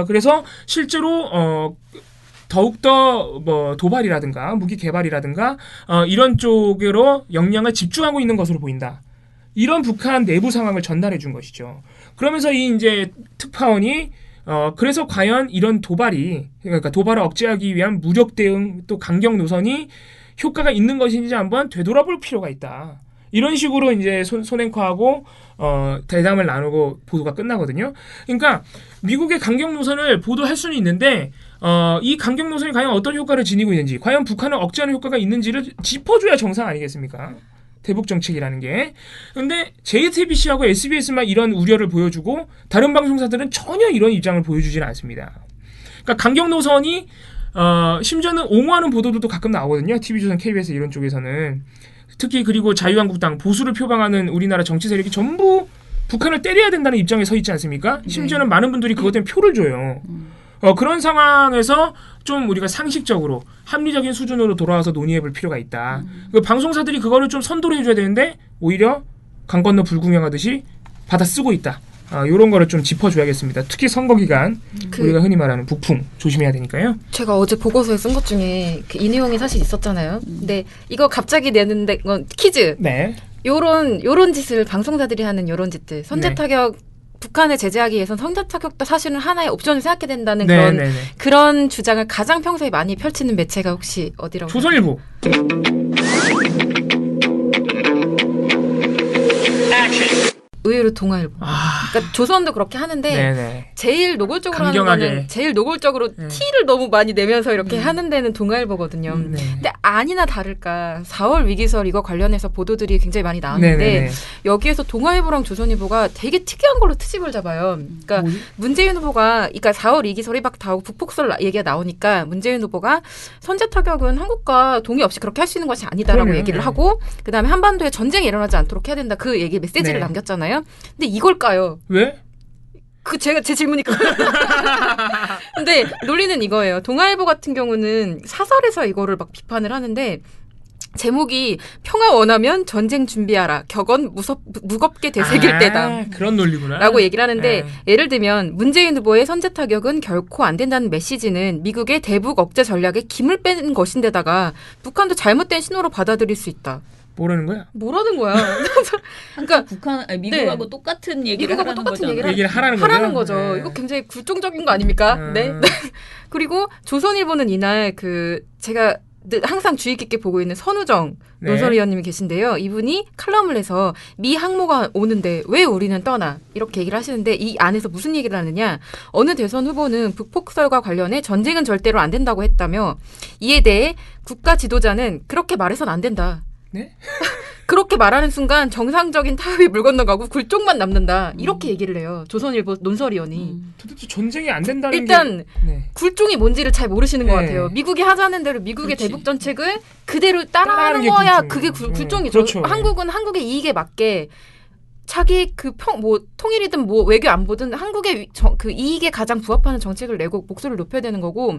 그래서 실제로 더욱더 뭐 도발이라든가 무기 개발이라든가 이런 쪽으로 역량을 집중하고 있는 것으로 보인다. 이런 북한 내부 상황을 전달해 준 것이죠. 그러면서 이 이제 특파원이 그래서 과연 이런 그러니까 도발을 억제하기 위한 무력 대응 또 강경 노선이 효과가 있는 것인지 한번 되돌아볼 필요가 있다. 이런 식으로 이제 손앵커하고 대담을 나누고 보도가 끝나거든요. 그러니까 미국의 강경 노선을 보도할 수는 있는데 이 강경 노선이 과연 어떤 효과를 지니고 있는지, 과연 북한을 억제하는 효과가 있는지를 짚어줘야 정상 아니겠습니까? 대북 정책이라는 게. 근데 JTBC하고 SBS만 이런 우려를 보여주고 다른 방송사들은 전혀 이런 입장을 보여주지는 않습니다. 그러니까 강경 노선이 심지어는 옹호하는 보도도 가끔 나오거든요. TV조선, KBS 이런 쪽에서는. 특히 그리고 자유한국당 보수를 표방하는 우리나라 정치 세력이 전부 북한을 때려야 된다는 입장에 서 있지 않습니까? 심지어는 많은 분들이 그것 때문에 표를 줘요. 그런 상황에서 좀 우리가 상식적으로 합리적인 수준으로 돌아와서 논의해볼 필요가 있다. 그 방송사들이 그거를 좀 선도를 해줘야 되는데 오히려 강 건너 불구경하듯이 받아 쓰고 있다. 이런 거를 좀 짚어줘야겠습니다. 특히 선거 기간 우리가 흔히 말하는 북풍 조심해야 되니까요. 제가 어제 보고서에 쓴 것 중에 이 내용이 사실 있었잖아요. 근데 이거 갑자기 내는데 이건 퀴즈. 네. 요런 짓을 방송사들이 하는 요런 짓들. 선제 타격 북한을 제재하기 위해선 선제 타격도 사실은 하나의 옵션을 생각해야 된다는 그런 주장을 가장 평소에 많이 펼치는 매체가 혹시 어디라고? 조선일보. 의외로 동아일보. 그러니까 조선도 그렇게 하는데 제일 노골적으로 강경하게. 하는 거는 제일 노골적으로 티를 너무 많이 내면서 이렇게 하는 데는 동아일보거든요. 근데 아니나 다를까 4월 위기설 이거 관련해서 보도들이 굉장히 많이 나왔는데 여기에서 동아일보랑 조선일보가 되게 특이한 걸로 트집을 잡아요. 그러니까 문재인 후보가 그러니까 4월 위기설이 막 다 오고 북폭설 얘기가 나오니까 문재인 후보가 선제 타격은 한국과 동의 없이 그렇게 할 수 있는 것이 아니다라고 얘기를 하고 그다음에 한반도에 전쟁이 일어나지 않도록 해야 된다. 그 얘기 메시지를 남겼잖아요. 근데 이걸까요? 왜? 제 질문이니까. 근데 논리는 이거예요. 동아일보 같은 경우는 사설에서 이거를 막 비판을 하는데 제목이 평화 원하면 전쟁 준비하라. 격언 무겁게 되새길 때다. 그런 논리구나. 라고 얘기를 하는데 예를 들면 문재인 후보의 선제 타격은 결코 안 된다는 메시지는 미국의 대북 억제 전략에 김을 뺀 것인데다가 북한도 잘못된 신호로 받아들일 수 있다. 뭐라는 거야? 뭐라는 거야? 그러니까 미국하고 똑같은 얘기를 하라는 거죠. 얘기를 하라는 거죠. 이거 굉장히 굴종적인 거 아닙니까? 네. 그리고 조선일보는 이날 제가 항상 주의 깊게 보고 있는 선우정 논설위원님이 계신데요. 이분이 칼럼을 해서 미 항모가 오는데 왜 우리는 떠나? 이렇게 얘기를 하시는데 이 안에서 무슨 얘기를 하느냐. 어느 대선 후보는 북폭설과 관련해 전쟁은 절대로 안 된다고 했다며 이에 대해 국가 지도자는 그렇게 말해서는 안 된다. 네? 그렇게 말하는 순간 정상적인 타협이 물 건너가고 굴종만 남는다. 이렇게 얘기를 해요. 조선일보 논설위원이. 도대체 전쟁이 안 된다는 일단 굴종이 뭔지를 잘 모르시는 것 같아요. 미국이 하자는 대로 미국의 대북 정책을 그대로 따라하는 거야. 그게 굴종이죠. 그렇죠. 한국은 한국의 이익에 맞게 자기 통일이든 외교 안보든 한국의 그 이익에 가장 부합하는 정책을 내고 목소리를 높여야 되는 거고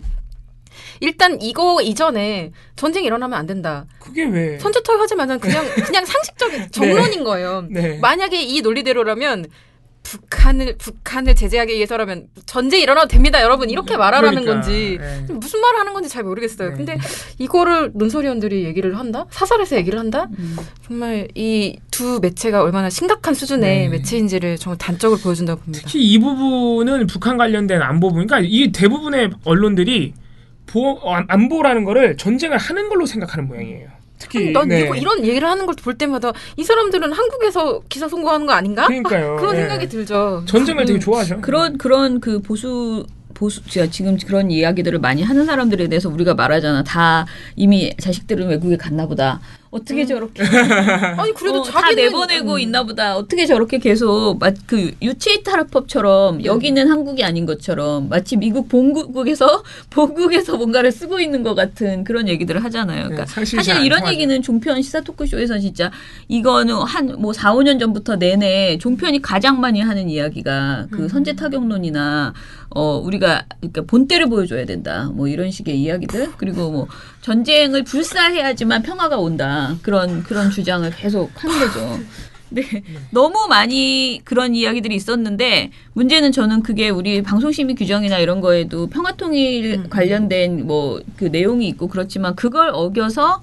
일단 이거 이전에 전쟁이 일어나면 안 된다. 그게 왜? 선제 타격 하지 말자는 그냥 상식적인 정론인 거예요. 만약에 이 논리대로라면 북한을 제재하기 위해서라면 전쟁 일어나도 됩니다, 여러분. 이렇게 말하라는 그러니까, 건지 네. 무슨 말을 하는 건지 잘 모르겠어요. 네. 근데 이거를 논설위원들이 얘기를 한다? 사설에서 얘기를 한다? 정말 이 두 매체가 얼마나 심각한 수준의 네. 매체인지를 정말 단적으로 보여준다고 봅니다. 특히 이 부분은 북한 관련된 안보 부분. 그러니까 이 대부분의 언론들이 안보라는 거를 전쟁을 하는 걸로 생각하는 모양이에요. 특히 난 네. 이런 얘기를 하는 걸 볼 때마다 이 사람들은 한국에서 기사 송고하는 거 아닌가? 그러니까요. 그런 네. 생각이 들죠. 전쟁을 되게 좋아하죠. 그런 그 보수 제가 지금 그런 이야기들을 많이 하는 사람들에 대해서 우리가 말하잖아. 다 이미 자식들은 외국에 갔나 보다. 어떻게 저렇게 아니 그래도 다 자기는 내보내고 있나 보다. 어떻게 저렇게 계속 그 유체이탈합법처럼 여기는 한국이 아닌 것처럼 마치 미국 본국에서 뭔가를 쓰고 있는 것 같은 그런 얘기들을 하잖아요. 그러니까 네, 상식이 사실 잘안 이런 통하죠. 얘기는 종편 시사 토크쇼에서 진짜 이거는 한 뭐 4, 5년 전부터 내내 종편이 가장 많이 하는 이야기가 그 선제 타격론이나 우리가 그러니까 본때를 보여줘야 된다. 뭐 이런 식의 이야기들. 그리고 뭐 전쟁을 불사해야지만 평화가 온다. 그런 주장을 계속 하는 거죠. 네. 너무 많이 그런 이야기들이 있었는데 문제는 저는 그게 우리 방송심의 규정이나 이런 거에도 평화통일 관련된 뭐 그 내용이 있고 그렇지만 그걸 어겨서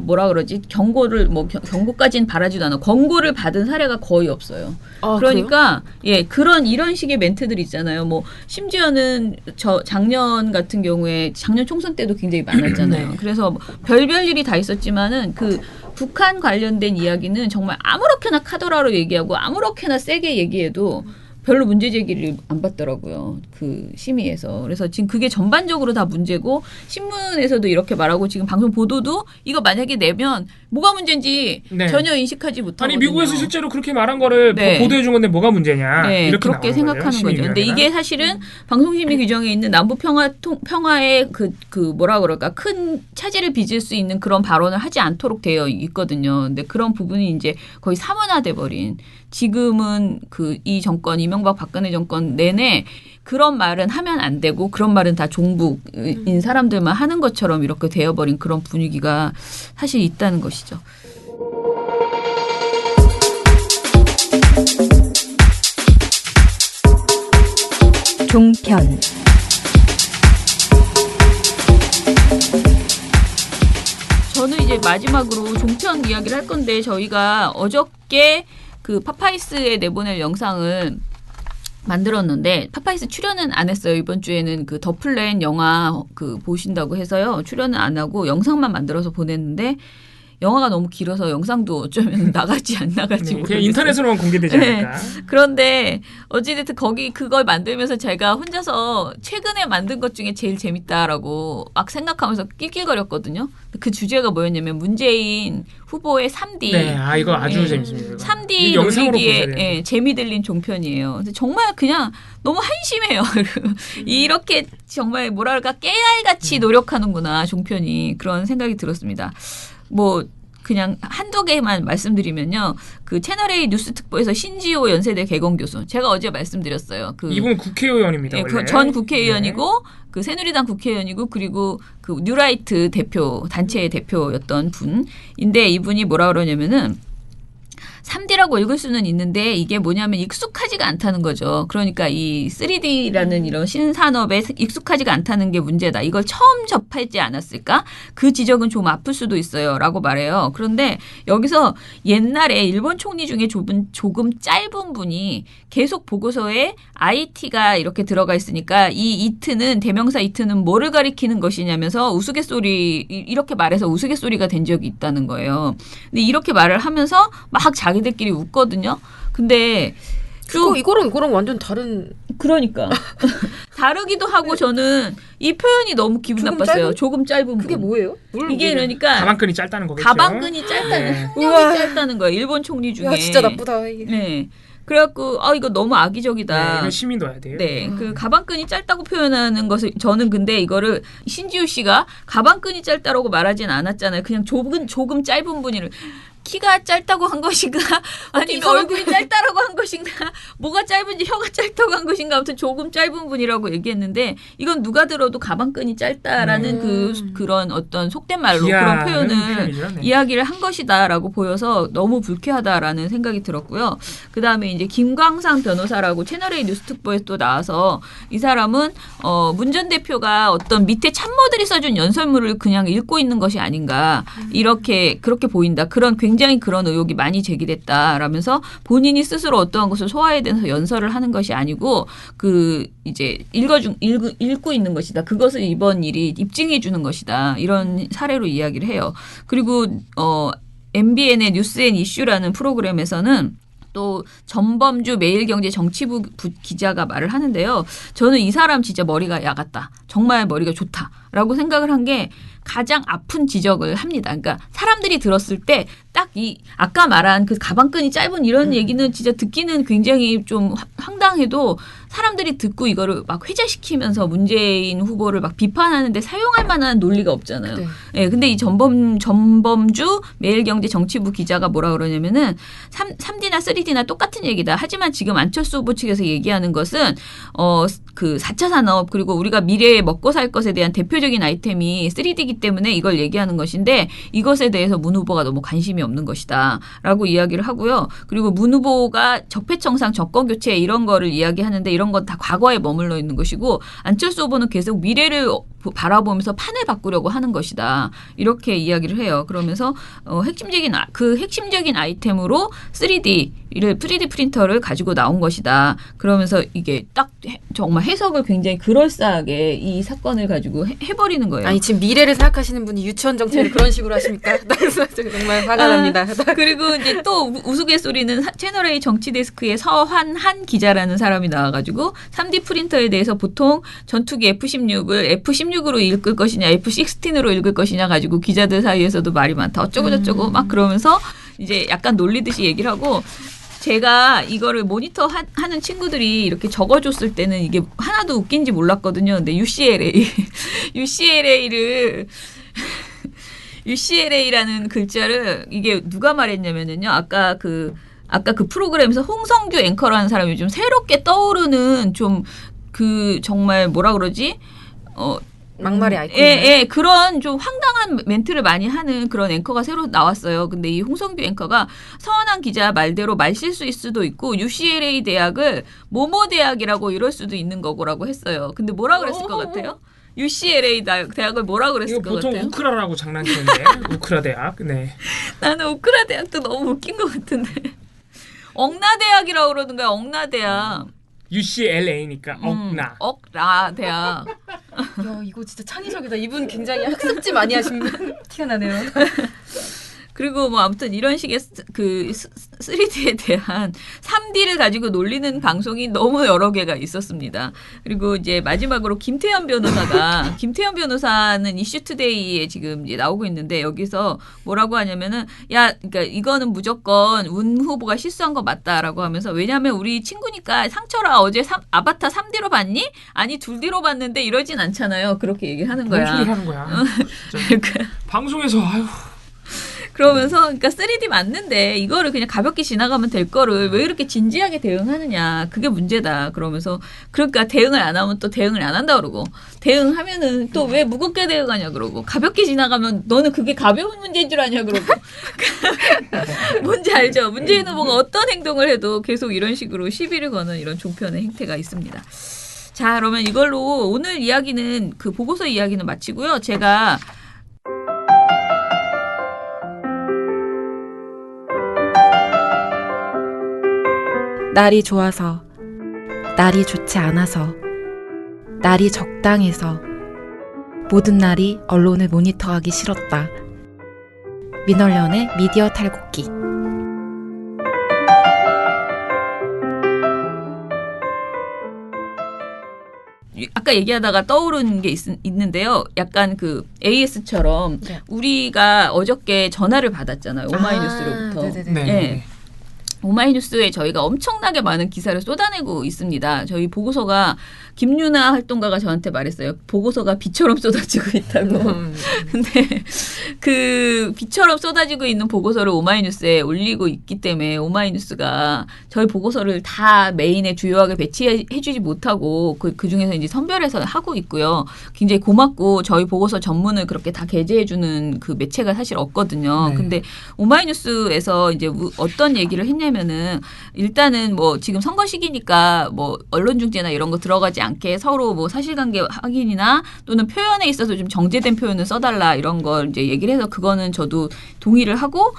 뭐라 그러지? 경고를 경고까지는 바라지도 않아. 권고를 받은 사례가 거의 없어요. 아, 그러니까 예, 이런 식의 멘트들 있잖아요. 뭐 심지어는 작년 같은 경우에 작년 총선 때도 굉장히 많았잖아요. 그래서 별별 일이 다 있었지만은 그 북한 관련된 이야기는 정말 아무렇게나 카더라로 얘기하고 아무렇게나 세게 얘기해도 별로 문제 제기를 안 받더라고요. 그 심의에서. 그래서 지금 그게 전반적으로 다 문제고 신문에서도 이렇게 말하고 지금 방송 보도도 이거 만약에 내면 뭐가 문제인지 네. 전혀 인식하지 못하거든요. 아니 미국에서 실제로 그렇게 말한 거를 네. 보도해 준 건데 뭐가 문제냐 네, 이렇게 그렇게 나오는 생각하는 거죠, 거죠. 근데 이게 사실은 방송심의 규정에 있는 남북 평화의 그 뭐라 그럴까 큰 차질을 빚을 수 있는 그런 발언을 하지 않도록 되어 있거든요. 근데 그런 부분이 이제 거의 사문화돼 버린. 지금은 이 정권 이명박 박근혜 정권 내내 그런 말은 하면 안 되고 그런 말은 다 종북인 사람들만 하는 것처럼 이렇게 되어버린 그런 분위기가 사실 있다는 것이죠. 종편 저는 이제 마지막으로 종편 이야기를 할 건데 저희가 어저께 그 파파이스에 내보낼 영상을 만들었는데 파파이스 출연은 안 했어요. 이번 주에는 그 더 플랜 영화 그 보신다고 해서요. 출연은 안 하고 영상만 만들어서 보냈는데 영화가 너무 길어서 영상도 어쩌면 나갈지 안 나갈지 네, 모르겠어요. 그냥 인터넷으로만 공개되지 네. 않을까. 그런데 어찌됐든 그걸 만들면서 제가 혼자서 최근에 만든 것 중에 제일 재밌다라고 막 생각하면서 낄낄거렸거든요. 그 주제가 뭐였냐면 문재인 후보의 3D. 네, 이거 아주 네. 재밌습니다. 이거. 3D 이 영상으로 놀리기에 보셔야 돼요. 재미 들린 종편이에요. 근데 정말 그냥 너무 한심해요. 이렇게 정말 뭐랄까 깨알같이 노력하는구나 종편이 그런 생각이 들었습니다. 뭐 그냥 한두 개만 말씀드리면요. 그 채널A 뉴스 특보에서 신지호 연세대 개공 교수. 제가 어제 말씀드렸어요. 이분 국회의원입니다. 예, 원래. 전 국회의원이고 그 새누리당 국회의원이고 그리고 그 뉴라이트 대표 단체의 대표였던 분인데 이분이 뭐라 그러냐면은 3D라고 읽을 수는 있는데 이게 뭐냐면 익숙하지가 않다는 거죠. 그러니까 이 3D라는 이런 신산업에 익숙하지가 않다는 게 문제다. 이걸 처음 접하지 않았을까? 그 지적은 좀 아플 수도 있어요. 라고 말해요. 그런데 여기서 옛날에 일본 총리 중에 조금 짧은 분이 계속 보고서에 IT가 이렇게 들어가 있으니까 이 이트는 대명사 이트는 뭐를 가리키는 것이냐면서 우스갯소리 이렇게 말해서 우스갯소리가 된 적이 있다는 거예요. 근데 이렇게 말을 하면서 막 자기들끼리 웃거든요. 근데 이거랑 완전 다른. 그러니까 다르기도 하고 저는 이 표현이 너무 기분 조금 나빴어요. 조금 짧은 그게 분. 뭐예요? 이게 그러니까 가방끈이 짧다는 거겠죠. 가방끈이 짧다는 네. 한량이 우와. 짧다는 거예요. 일본 총리 중에. 야 진짜 나쁘다. 이게. 네. 그래갖고 이거 너무 악의적이다. 네, 이거 시민 둬야 돼요. 네, 그 가방끈이 짧다고 표현하는 것을 저는 근데 이거를 신지우 씨가 가방끈이 짧다라고 말하진 않았잖아요. 그냥 조금 짧은 분이를 키가 짧다고 한 것인가 아니면 얼굴이 짧다라고 한 것인가 뭐가 짧은지 혀가 짧다고 한 것인가 아무튼 조금 짧은 분이라고 얘기했는데 이건 누가 들어도 가방끈이 짧다라는 그런 어떤 속된 말로 그런 표현을 표현이죠. 네. 이야기를 한 것이다라고 보여서 너무 불쾌하다라는 생각이 들었고요. 그다음에 이제 김광상 변호사라고 채널A 뉴스특보에 또 나와서 이 사람은 문 전 대표가 어떤 밑에 참모들이 써준 연설문을 그냥 읽고 있는 것이 아닌가 그렇게 보인다. 굉장히 그런 의혹이 많이 제기됐다라면서 본인이 스스로 어떠한 것을 소화해야 돼서 연설을 하는 것이 아니고 이제 읽고 있는 것이다. 그것을 이번 일이 입증해 주는 것이다. 이런 사례로 이야기를 해요. 그리고 MBN의 뉴스앤 이슈라는 프로그램에서는 또 전범주 매일경제 정치부 기자가 말을 하는데요. 저는 이 사람 진짜 머리가 야같다. 정말 머리가 좋다라고 생각을 한 게 가장 아픈 지적을 합니다. 그러니까 사람들이 들었을 때 딱 아까 말한 그 가방끈이 짧은 이런 얘기는 진짜 듣기는 굉장히 좀 황당해도 사람들이 듣고 이거를 막 회자시키면서 문재인 후보를 막 비판하는데 사용할 만한 논리가 없잖아요. 네. 예, 근데 이 전범주 매일경제 정치부 기자가 뭐라 그러냐면은 3D나 3D나 똑같은 얘기다. 하지만 지금 안철수 후보 측에서 얘기하는 것은 그 4차 산업 그리고 우리가 미래에 먹고 살 것에 대한 대표적인 아이템이 3D이기 때문에 이걸 얘기하는 것인데 이것에 대해서 문 후보가 너무 관심이 없는 것이다 라고 이야기를 하고요. 그리고 문 후보가 적폐청산 정권교체 이런 거를 이야기하는데 이런 건 다 과거에 머물러 있는 것이고 안철수 후보는 계속 미래를 바라보면서 판을 바꾸려고 하는 것이다. 이렇게 이야기를 해요. 그러면서 핵심적인 아이템으로 3D 프린터를 가지고 나온 것이다. 그러면서 이게 딱 정말 해석을 굉장히 그럴싸하게 이 사건을 가지고 해버리는 거예요. 아니 지금 미래를 생각하시는 분이 유치원 정책을 그런 식으로 하십니까? 정말 화가 납니다. 그리고 이제 또 우스갯소리는 채널A 정치데스크의 서환한 기자라는 사람이 나와가지고 3D 프린터에 대해서 보통 전투기 F-16을 F-16으로 읽을 것이냐 F-16으로 읽을 것이냐 가지고 기자들 사이에서도 말이 많다. 어쩌고 저쩌고 막 그러면서 이제 약간 놀리듯이 얘기를 하고 제가 이거를 모니터 하는 친구들이 이렇게 적어줬을 때는 이게 하나도 웃긴지 몰랐거든요. 근데 UCLA라는 글자를 이게 누가 말했냐면요. 아까 그 프로그램에서 홍성규 앵커라는 사람이 요즘 새롭게 떠오르는 좀 정말 뭐라 그러지? 막말의 아이콘. 예, 그런 좀 황당한 멘트를 많이 하는 그런 앵커가 새로 나왔어요. 근데 이 홍성규 앵커가 서원한 기자 말대로 말실수일 수도 있고 UCLA 대학을 모모 대학이라고 이럴 수도 있는 거고라고 했어요. 근데 뭐라 그랬을 것 같아요? UCLA 대학을 뭐라 그랬을 것 같아요? 보통 우크라라고 장난치는데 우크라 대학. 네. 나는 우크라 대학도 너무 웃긴 것 같은데. 억나 대학이라고 그러는 거야. 억나 대학. UCLA니까 억나. 억나 대학. 야 이거 진짜 창의적이다. 이분 굉장히 학습지 많이 하신 티가 나네요. 그리고 뭐 아무튼 이런 식의 3D에 대한 3D를 가지고 놀리는 방송이 너무 여러 개가 있었습니다. 그리고 이제 마지막으로 김태현 변호사는 이슈투데이에 지금 이제 나오고 있는데 여기서 뭐라고 하냐면은 그러니까 이거는 무조건 문 후보가 실수한 거 맞다라고 하면서 왜냐하면 우리 친구니까 상철아 어제 아바타 3D로 봤니? 아니 2D로 봤는데 이러진 않잖아요. 그렇게 얘기를 하는 거야. 무슨 소리를 하는 거야. 그러니까. 방송에서 아유. 그러면서 그러니까 3D 맞는데 이거를 그냥 가볍게 지나가면 될 거를 왜 이렇게 진지하게 대응하느냐. 그게 문제다. 그러면서 그러니까 대응을 안 하면 또 대응을 안 한다 그러고 대응하면은 또 왜 무겁게 대응하냐 그러고 가볍게 지나가면 너는 그게 가벼운 문제인 줄 아냐 그러고 뭔지 알죠? 문재인 후보가 어떤 행동을 해도 계속 이런 식으로 시비를 거는 이런 종편의 행태가 있습니다. 자, 그러면 이걸로 오늘 이야기는 그 보고서 이야기는 마치고요. 제가 날이 좋아서, 날이 좋지 않아서, 날이 적당해서 모든 날이 언론을 모니터하기 싫었다. 민얼련의 미디어 탈곡기. 아까 얘기하다가 떠오른 게 있는데요. 약간 그 AS처럼 네. 우리가 어저께 전화를 받았잖아요. 오마이뉴스로부터. 네네네. 네. 네. 오마이뉴스에 저희가 엄청나게 많은 기사를 쏟아내고 있습니다. 저희 보고서가 김유나 활동가가 저한테 말했어요. 보고서가 비처럼 쏟아지고 있다고. 근데 그 비처럼 쏟아지고 있는 보고서를 오마이뉴스에 올리고 있기 때문에 오마이뉴스가 저희 보고서를 다 메인에 주요하게 배치해주지 못하고 그 중에서 이제 선별해서 하고 있고요. 굉장히 고맙고 저희 보고서 전문을 그렇게 다 게재해주는 그 매체가 사실 없거든요. 네. 근데 오마이뉴스에서 이제 어떤 얘기를 했냐면은 일단은 뭐 지금 선거 시기니까 뭐 언론중재나 이런 거 들어가지 않게 서로 뭐 사실관계 확인이나 또는 표현에 있어서 좀 정제된 표현을 써달라 이런 걸 이제 얘기를 해서 그거는 저도 동의를 하고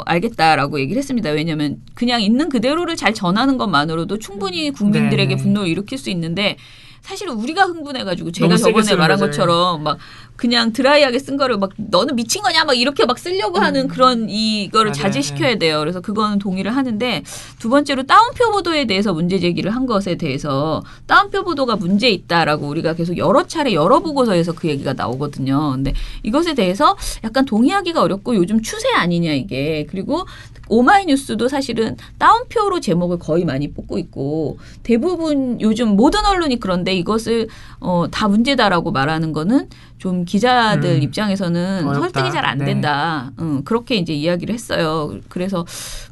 알겠다라고 얘기를 했습니다. 왜냐하면 그냥 있는 그대로를 잘 전하는 것만으로도 충분히 국민들에게 네. 분노를 일으킬 수 있는데 사실은 우리가 흥분해가지고 제가 너무 세게 저번에 쓰는 말한 거죠. 것처럼 막 그냥 드라이하게 쓴 거를 막 너는 미친 거냐 막 이렇게 막 쓰려고 하는 그런 이거를 맞아요. 자제시켜야 돼요. 그래서 그거는 동의를 하는데 두 번째로 따옴표 보도에 대해서 문제 제기를 한 것에 대해서 따옴표 보도가 문제 있다라고 우리가 계속 여러 차례 여러 보고서에서 그 얘기가 나오거든요. 근데 이것에 대해서 약간 동의하기가 어렵고 요즘 추세 아니냐 이게. 그리고 오마이뉴스도 사실은 따옴표로 제목을 거의 많이 뽑고 있고 대부분 요즘 모든 언론이 그런데 이것을 다 문제다라고 말하는 거는 좀 기자들 입장에서는 어렵다. 설득이 잘 안 된다. 그렇게 이제 이야기를 했어요. 그래서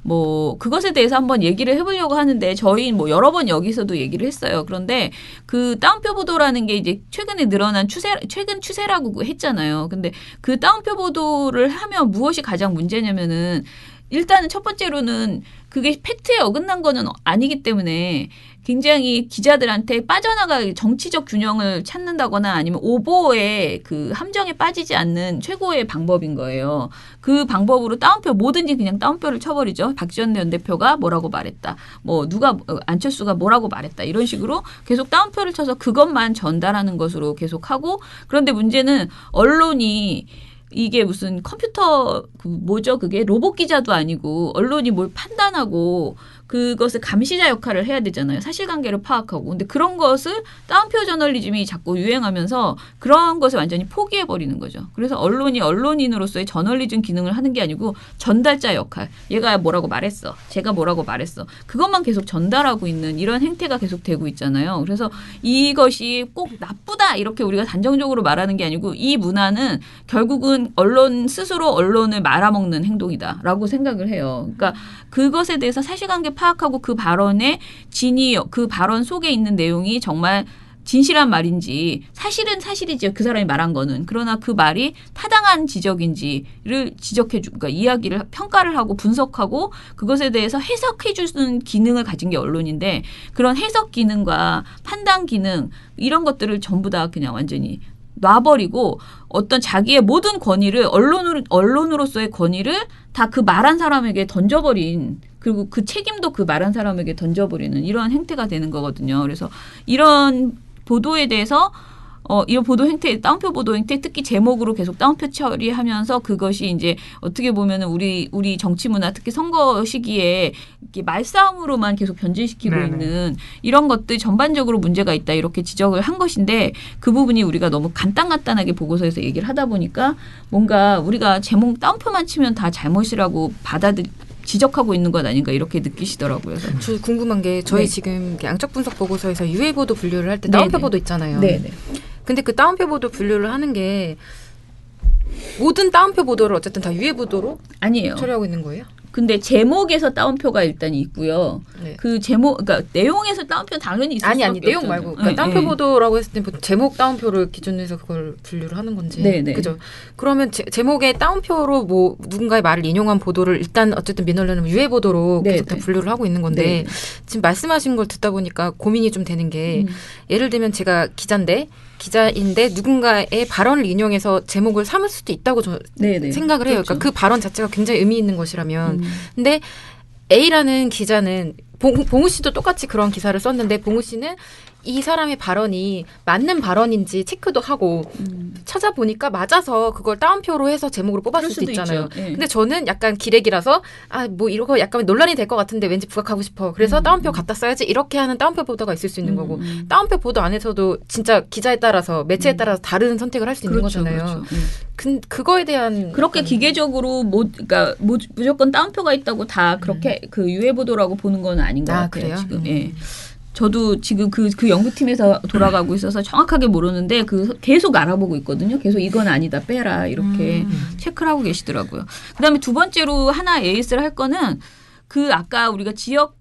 뭐 그것에 대해서 한번 얘기를 해보려고 하는데 저희 뭐 여러 번 여기서도 얘기를 했어요. 그런데 그 따옴표 보도라는 게 이제 최근에 늘어난 최근 추세라고 했잖아요. 근데 그 따옴표 보도를 하면 무엇이 가장 문제냐면은 일단은 첫 번째로는 그게 팩트에 어긋난 거는 아니기 때문에 굉장히 기자들한테 빠져나갈 정치적 균형을 찾는다거나 아니면 오보의 그 함정에 빠지지 않는 최고의 방법인 거예요. 그 방법으로 따옴표 뭐든지 그냥 따옴표를 쳐버리죠. 박지원 전 대표가 뭐라고 말했다. 뭐 누가 안철수가 뭐라고 말했다. 이런 식으로 계속 따옴표를 쳐서 그것만 전달하는 것으로 계속하고 그런데 문제는 언론이 이게 무슨 컴퓨터 뭐죠? 그게 로봇 기자도 아니고 언론이 뭘 판단하고 그것을 감시자 역할을 해야 되잖아요. 사실관계를 파악하고. 근데 그런 것을 따옴표 저널리즘이 자꾸 유행하면서 그런 것을 완전히 포기해버리는 거죠. 그래서 언론이 언론인으로서의 저널리즘 기능을 하는 게 아니고 전달자 역할. 얘가 뭐라고 말했어. 제가 뭐라고 말했어. 그것만 계속 전달하고 있는 이런 행태가 계속 되고 있잖아요. 그래서 이것이 꼭 나쁘다 이렇게 우리가 단정적으로 말하는 게 아니고 이 문화는 결국은 언론 스스로 언론을 말아먹는 행동이다라고 생각을 해요. 그러니까 그것에 대해서 사실관계 파악하고 그 발언의 진위, 그 발언 속에 있는 내용이 정말 진실한 말인지 사실은 사실이죠. 그 사람이 말한 거는. 그러나 그 말이 타당한 지적인지를 지적해주고 그러니까 이야기를 평가를 하고 분석하고 그것에 대해서 해석해주는 기능을 가진 게 언론인데 그런 해석 기능과 판단 기능 이런 것들을 전부 다 그냥 완전히 놔버리고 어떤 자기의 모든 권위를 언론으로서의 권위를 다 그 말한 사람에게 던져버린 그리고 그 책임도 그 말한 사람에게 던져버리는 이런 행태가 되는 거거든요. 그래서 이런 보도에 대해서 이런 보도 행태, 따옴표 보도 행태, 특히 제목으로 계속 따옴표 처리하면서 그것이 이제 어떻게 보면은 우리 정치 문화, 특히 선거 시기에 이렇게 말싸움으로만 계속 변질시키고 네네. 있는 이런 것들 전반적으로 문제가 있다 이렇게 지적을 한 것인데 그 부분이 우리가 너무 간단하게 보고서에서 얘기를 하다 보니까 뭔가 우리가 제목 따옴표만 치면 다 잘못이라고 지적하고 있는 것 아닌가 이렇게 느끼시더라고요. 그래서. 저 궁금한 게 저희 네. 지금 양적 분석 보고서에서 유해 보도 분류를 할 때 네네. 따옴표 보도 있잖아요. 네네. 근데 그 따옴표 보도 분류를 하는 게 모든 따옴표 보도를 어쨌든 다 유해 보도로 아니에요. 처리하고 있는 거예요? 근데 제목에서 따옴표가 일단 있고요. 네. 그 제목, 그러니까 내용에서 따옴표는 당연히 있을 아니 수밖에 내용 없잖아요. 말고 그러니까 네, 따옴표 네. 보도라고 했을 때 보통 제목 따옴표를 기준으로 해서 그걸 분류를 하는 건지 네네. 그죠? 그러면 제목에 따옴표로 뭐 누군가의 말을 인용한 보도를 일단 어쨌든 민원련은 유해 보도로 계속 다 네네. 분류를 하고 있는 건데 네네. 지금 말씀하신 걸 듣다 보니까 고민이 좀 되는 게 예를 들면 제가 기자인데 누군가의 발언을 인용해서 제목을 삼을 수도 있다고 저 네네. 생각을 해요. 그렇죠. 그러니까 그 발언 자체가 굉장히 의미 있는 것이라면 근데 A라는 기자는 봉우 씨도 똑같이 그런 기사를 썼는데 봉우 씨는 이 사람의 발언이 맞는 발언인지 체크도 하고 찾아보니까 맞아서 그걸 따옴표로 해서 제목으로 뽑았을 그럴 수도 수도 있잖아요. 있죠. 예. 근데 저는 약간 기레기라서 뭐 이러고 약간 논란이 될 것 같은데 왠지 부각하고 싶어. 그래서 따옴표 갖다 써야지 이렇게 하는 따옴표 보도가 있을 수 있는 거고 따옴표 보도 안에서도 진짜 기자에 따라서 매체에 따라서 다른 선택을 할 수 있는 그렇죠, 거잖아요. 그렇죠. 그거에 대한 그렇게 기계적으로 그러니까 무조건 따옴표가 있다고 다 그렇게 그 유해 보도라고 보는 건 아닌 것 같아요. 그래요? 지금. 예. 저도 지금 그 연구팀에서 돌아가고 있어서 정확하게 모르는데 계속 알아보고 있거든요. 계속 이건 아니다 빼라 이렇게 체크를 하고 계시더라고요. 그다음에 두 번째로 하나 에이스를 할 거는 그 아까 우리가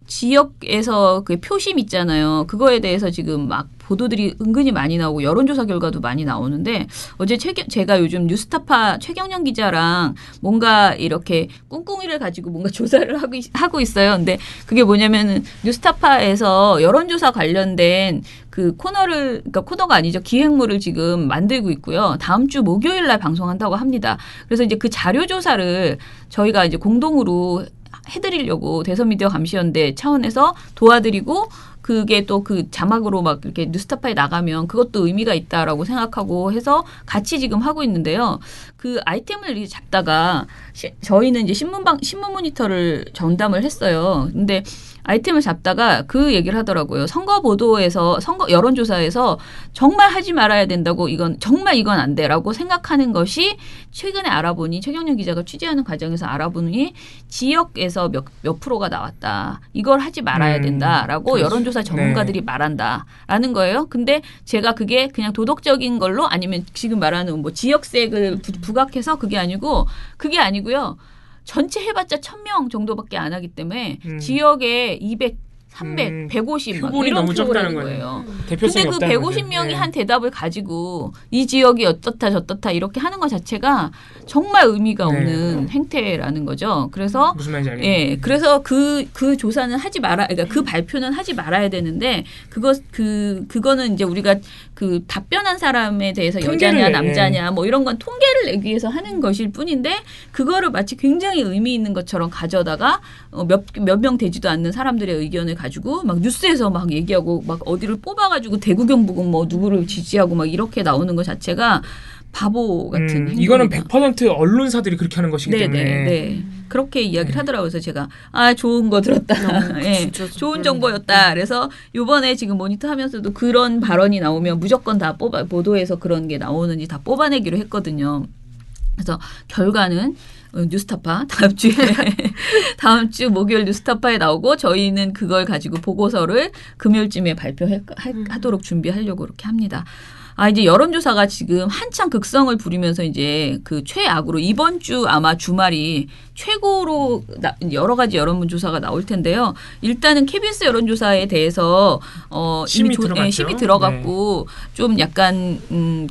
지역에서 그 표심 있잖아요. 그거에 대해서 지금 막 보도들이 은근히 많이 나오고 여론조사 결과도 많이 나오는데 어제 제가 요즘 뉴스타파 최경영 기자랑 뭔가 이렇게 꿍꿍이를 가지고 뭔가 조사를 하고 있어요. 근데 그게 뭐냐면은 뉴스타파에서 여론조사 관련된 그 그러니까 코너가 아니죠. 기획물을 지금 만들고 있고요. 다음 주 목요일 날 방송한다고 합니다. 그래서 이제 그 자료조사를 저희가 이제 공동으로 해드리려고 대선미디어 감시연대 차원에서 도와드리고 그게 또 그 자막으로 막 이렇게 뉴스타파에 나가면 그것도 의미가 있다라고 생각하고 해서 같이 지금 하고 있는데요. 그 아이템을 이렇게 잡다가 저희는 이제 신문 모니터를 전담을 했어요. 근데 아이템을 잡다가 그 얘기를 하더라고요. 선거 보도에서 선거 여론조사에서 정말 하지 말아야 된다고 이건 안 돼라고 생각하는 것이 최근에 알아보니 최경영 기자가 취재하는 과정에서 알아보니 지역에서 몇 프로가 나왔다. 이걸 하지 말아야 된다라고 그렇죠. 여론조사 전문가들이 말한다라는 거예요. 근데 제가 그게 그냥 도덕적인 걸로 아니면 지금 말하는 뭐 지역색을 부각해서 그게 아니고요. 전체 해봤자 1,000명 정도밖에 안 하기 때문에 지역에 200, 300, 150 막 표본이 이런 너무 적다는 거예요. 대표성이 근데 그 없다는 150명이 거죠. 한 대답을 가지고 이 지역이 어떻다 저떻다 이렇게 하는 것 자체가 정말 의미가 없는 행태라는 거죠. 그래서 무슨 말인지 알겠네요. 예, 그래서 그 조사는 그러니까 그 발표는 하지 말아야 되는데 그거는 이제 우리가 그 답변한 사람에 대해서 여자냐 남자냐 뭐 이런 건 통계를 내기 위해서 하는 것일 뿐인데 그거를 마치 굉장히 의미 있는 것처럼 가져다가 몇 명 되지도 않는 사람들의 의견을 가지고 막 뉴스에서 막 얘기하고 막 어디를 뽑아가지고 대구 경북은 뭐 누구를 지지하고 막 이렇게 나오는 것 자체가 바보 같은 행동이다. 이거는 100% 언론사들이 그렇게 하는 것이기 때문에. 네. 그렇게 이야기를 하더라고요. 그래서 제가 좋은 거 들었다. 예, 좋은 정보였다. 그래서 이번에 지금 모니터 하면서도 그런 발언이 나오면 무조건 다 보도에서 그런 게 나오는지 다 뽑아내기로 했거든요. 그래서 결과는 뉴스타파 다음 주 목요일 뉴스타파에 나오고 저희는 그걸 가지고 보고서를 금요일쯤에 발표하도록 준비하려고 그렇게 합니다. 이제 여론조사가 지금 한창 극성을 부리면서 이제 그 최악으로 이번 주 아마 주말이 최고로 여러 가지 여론조사가 나올 텐데요. 일단은 KBS 여론조사에 대해서 심이 들어갔고 좀 약간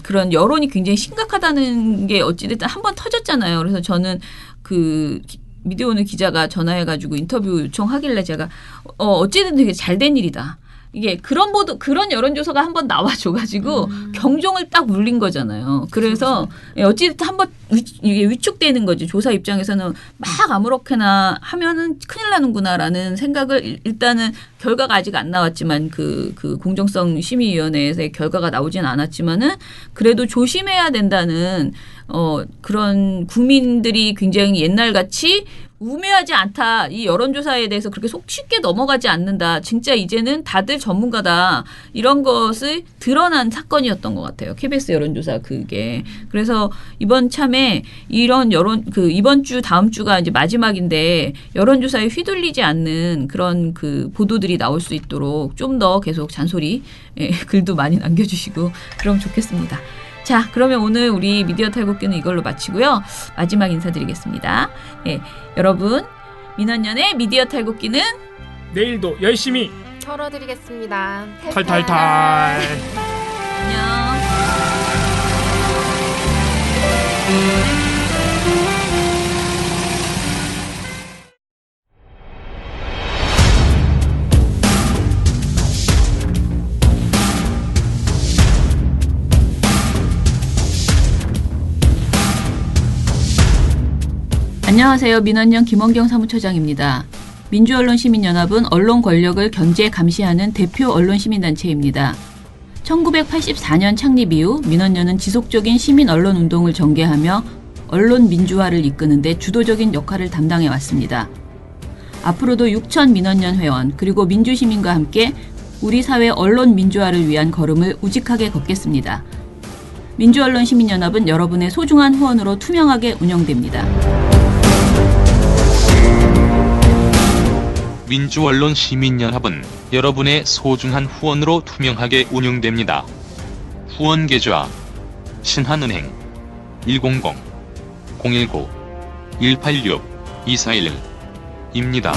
그런 여론이 굉장히 심각하다는 게 어찌됐든 한번 터졌잖아요. 그래서 저는 그 미디어 오늘 기자가 전화해가지고 인터뷰 요청하길래 제가 어찌됐든 되게 잘된 일이다. 이게 그런 여론조사가 한번 나와줘가지고 경종을 딱 울린 거잖아요. 그래서 어찌됐든 한번 이게 위축되는 거지. 조사 입장에서는 막 아무렇게나 하면은 큰일 나는구나라는 생각을 일단은 결과가 아직 안 나왔지만 그 공정성 심의위원회에서의 결과가 나오진 않았지만은 그래도 조심해야 된다는 그런 국민들이 굉장히 옛날같이 우매하지 않다. 이 여론조사에 대해서 그렇게 속 쉽게 넘어가지 않는다. 진짜 이제는 다들 전문가다. 이런 것을 드러난 사건이었던 것 같아요. KBS 여론조사 그게. 그래서 이번 참에 이런 이번 주 다음 주가 이제 마지막인데 여론조사에 휘둘리지 않는 그런 그 보도들이 나올 수 있도록 좀 더 계속 잔소리 글도 많이 남겨주시고 그러면 좋겠습니다. 자, 그러면 오늘 우리 미디어 탈곡기는 이걸로 마치고요. 마지막 인사드리겠습니다. 여러분, 민원연의 미디어 탈곡기는 내일도 열심히 털어드리겠습니다. 탈탈탈. 안녕. 안녕하세요. 민원연 김원경 사무처장입니다. 민주언론시민연합은 언론 권력을 견제 감시하는 대표 언론시민단체입니다. 1984년 창립 이후 민원연은 지속적인 시민 언론 운동을 전개하며 언론 민주화를 이끄는데 주도적인 역할을 담당해 왔습니다. 앞으로도 6천 민원연 회원 그리고 민주시민과 함께 우리 사회 언론 민주화를 위한 걸음을 우직하게 걷겠습니다. 민주언론시민연합은 여러분의 소중한 후원으로 투명하게 운영됩니다. 민주언론시민연합은 여러분의 소중한 후원으로 투명하게 운영됩니다. 후원 계좌 신한은행 100-019-186-241입니다.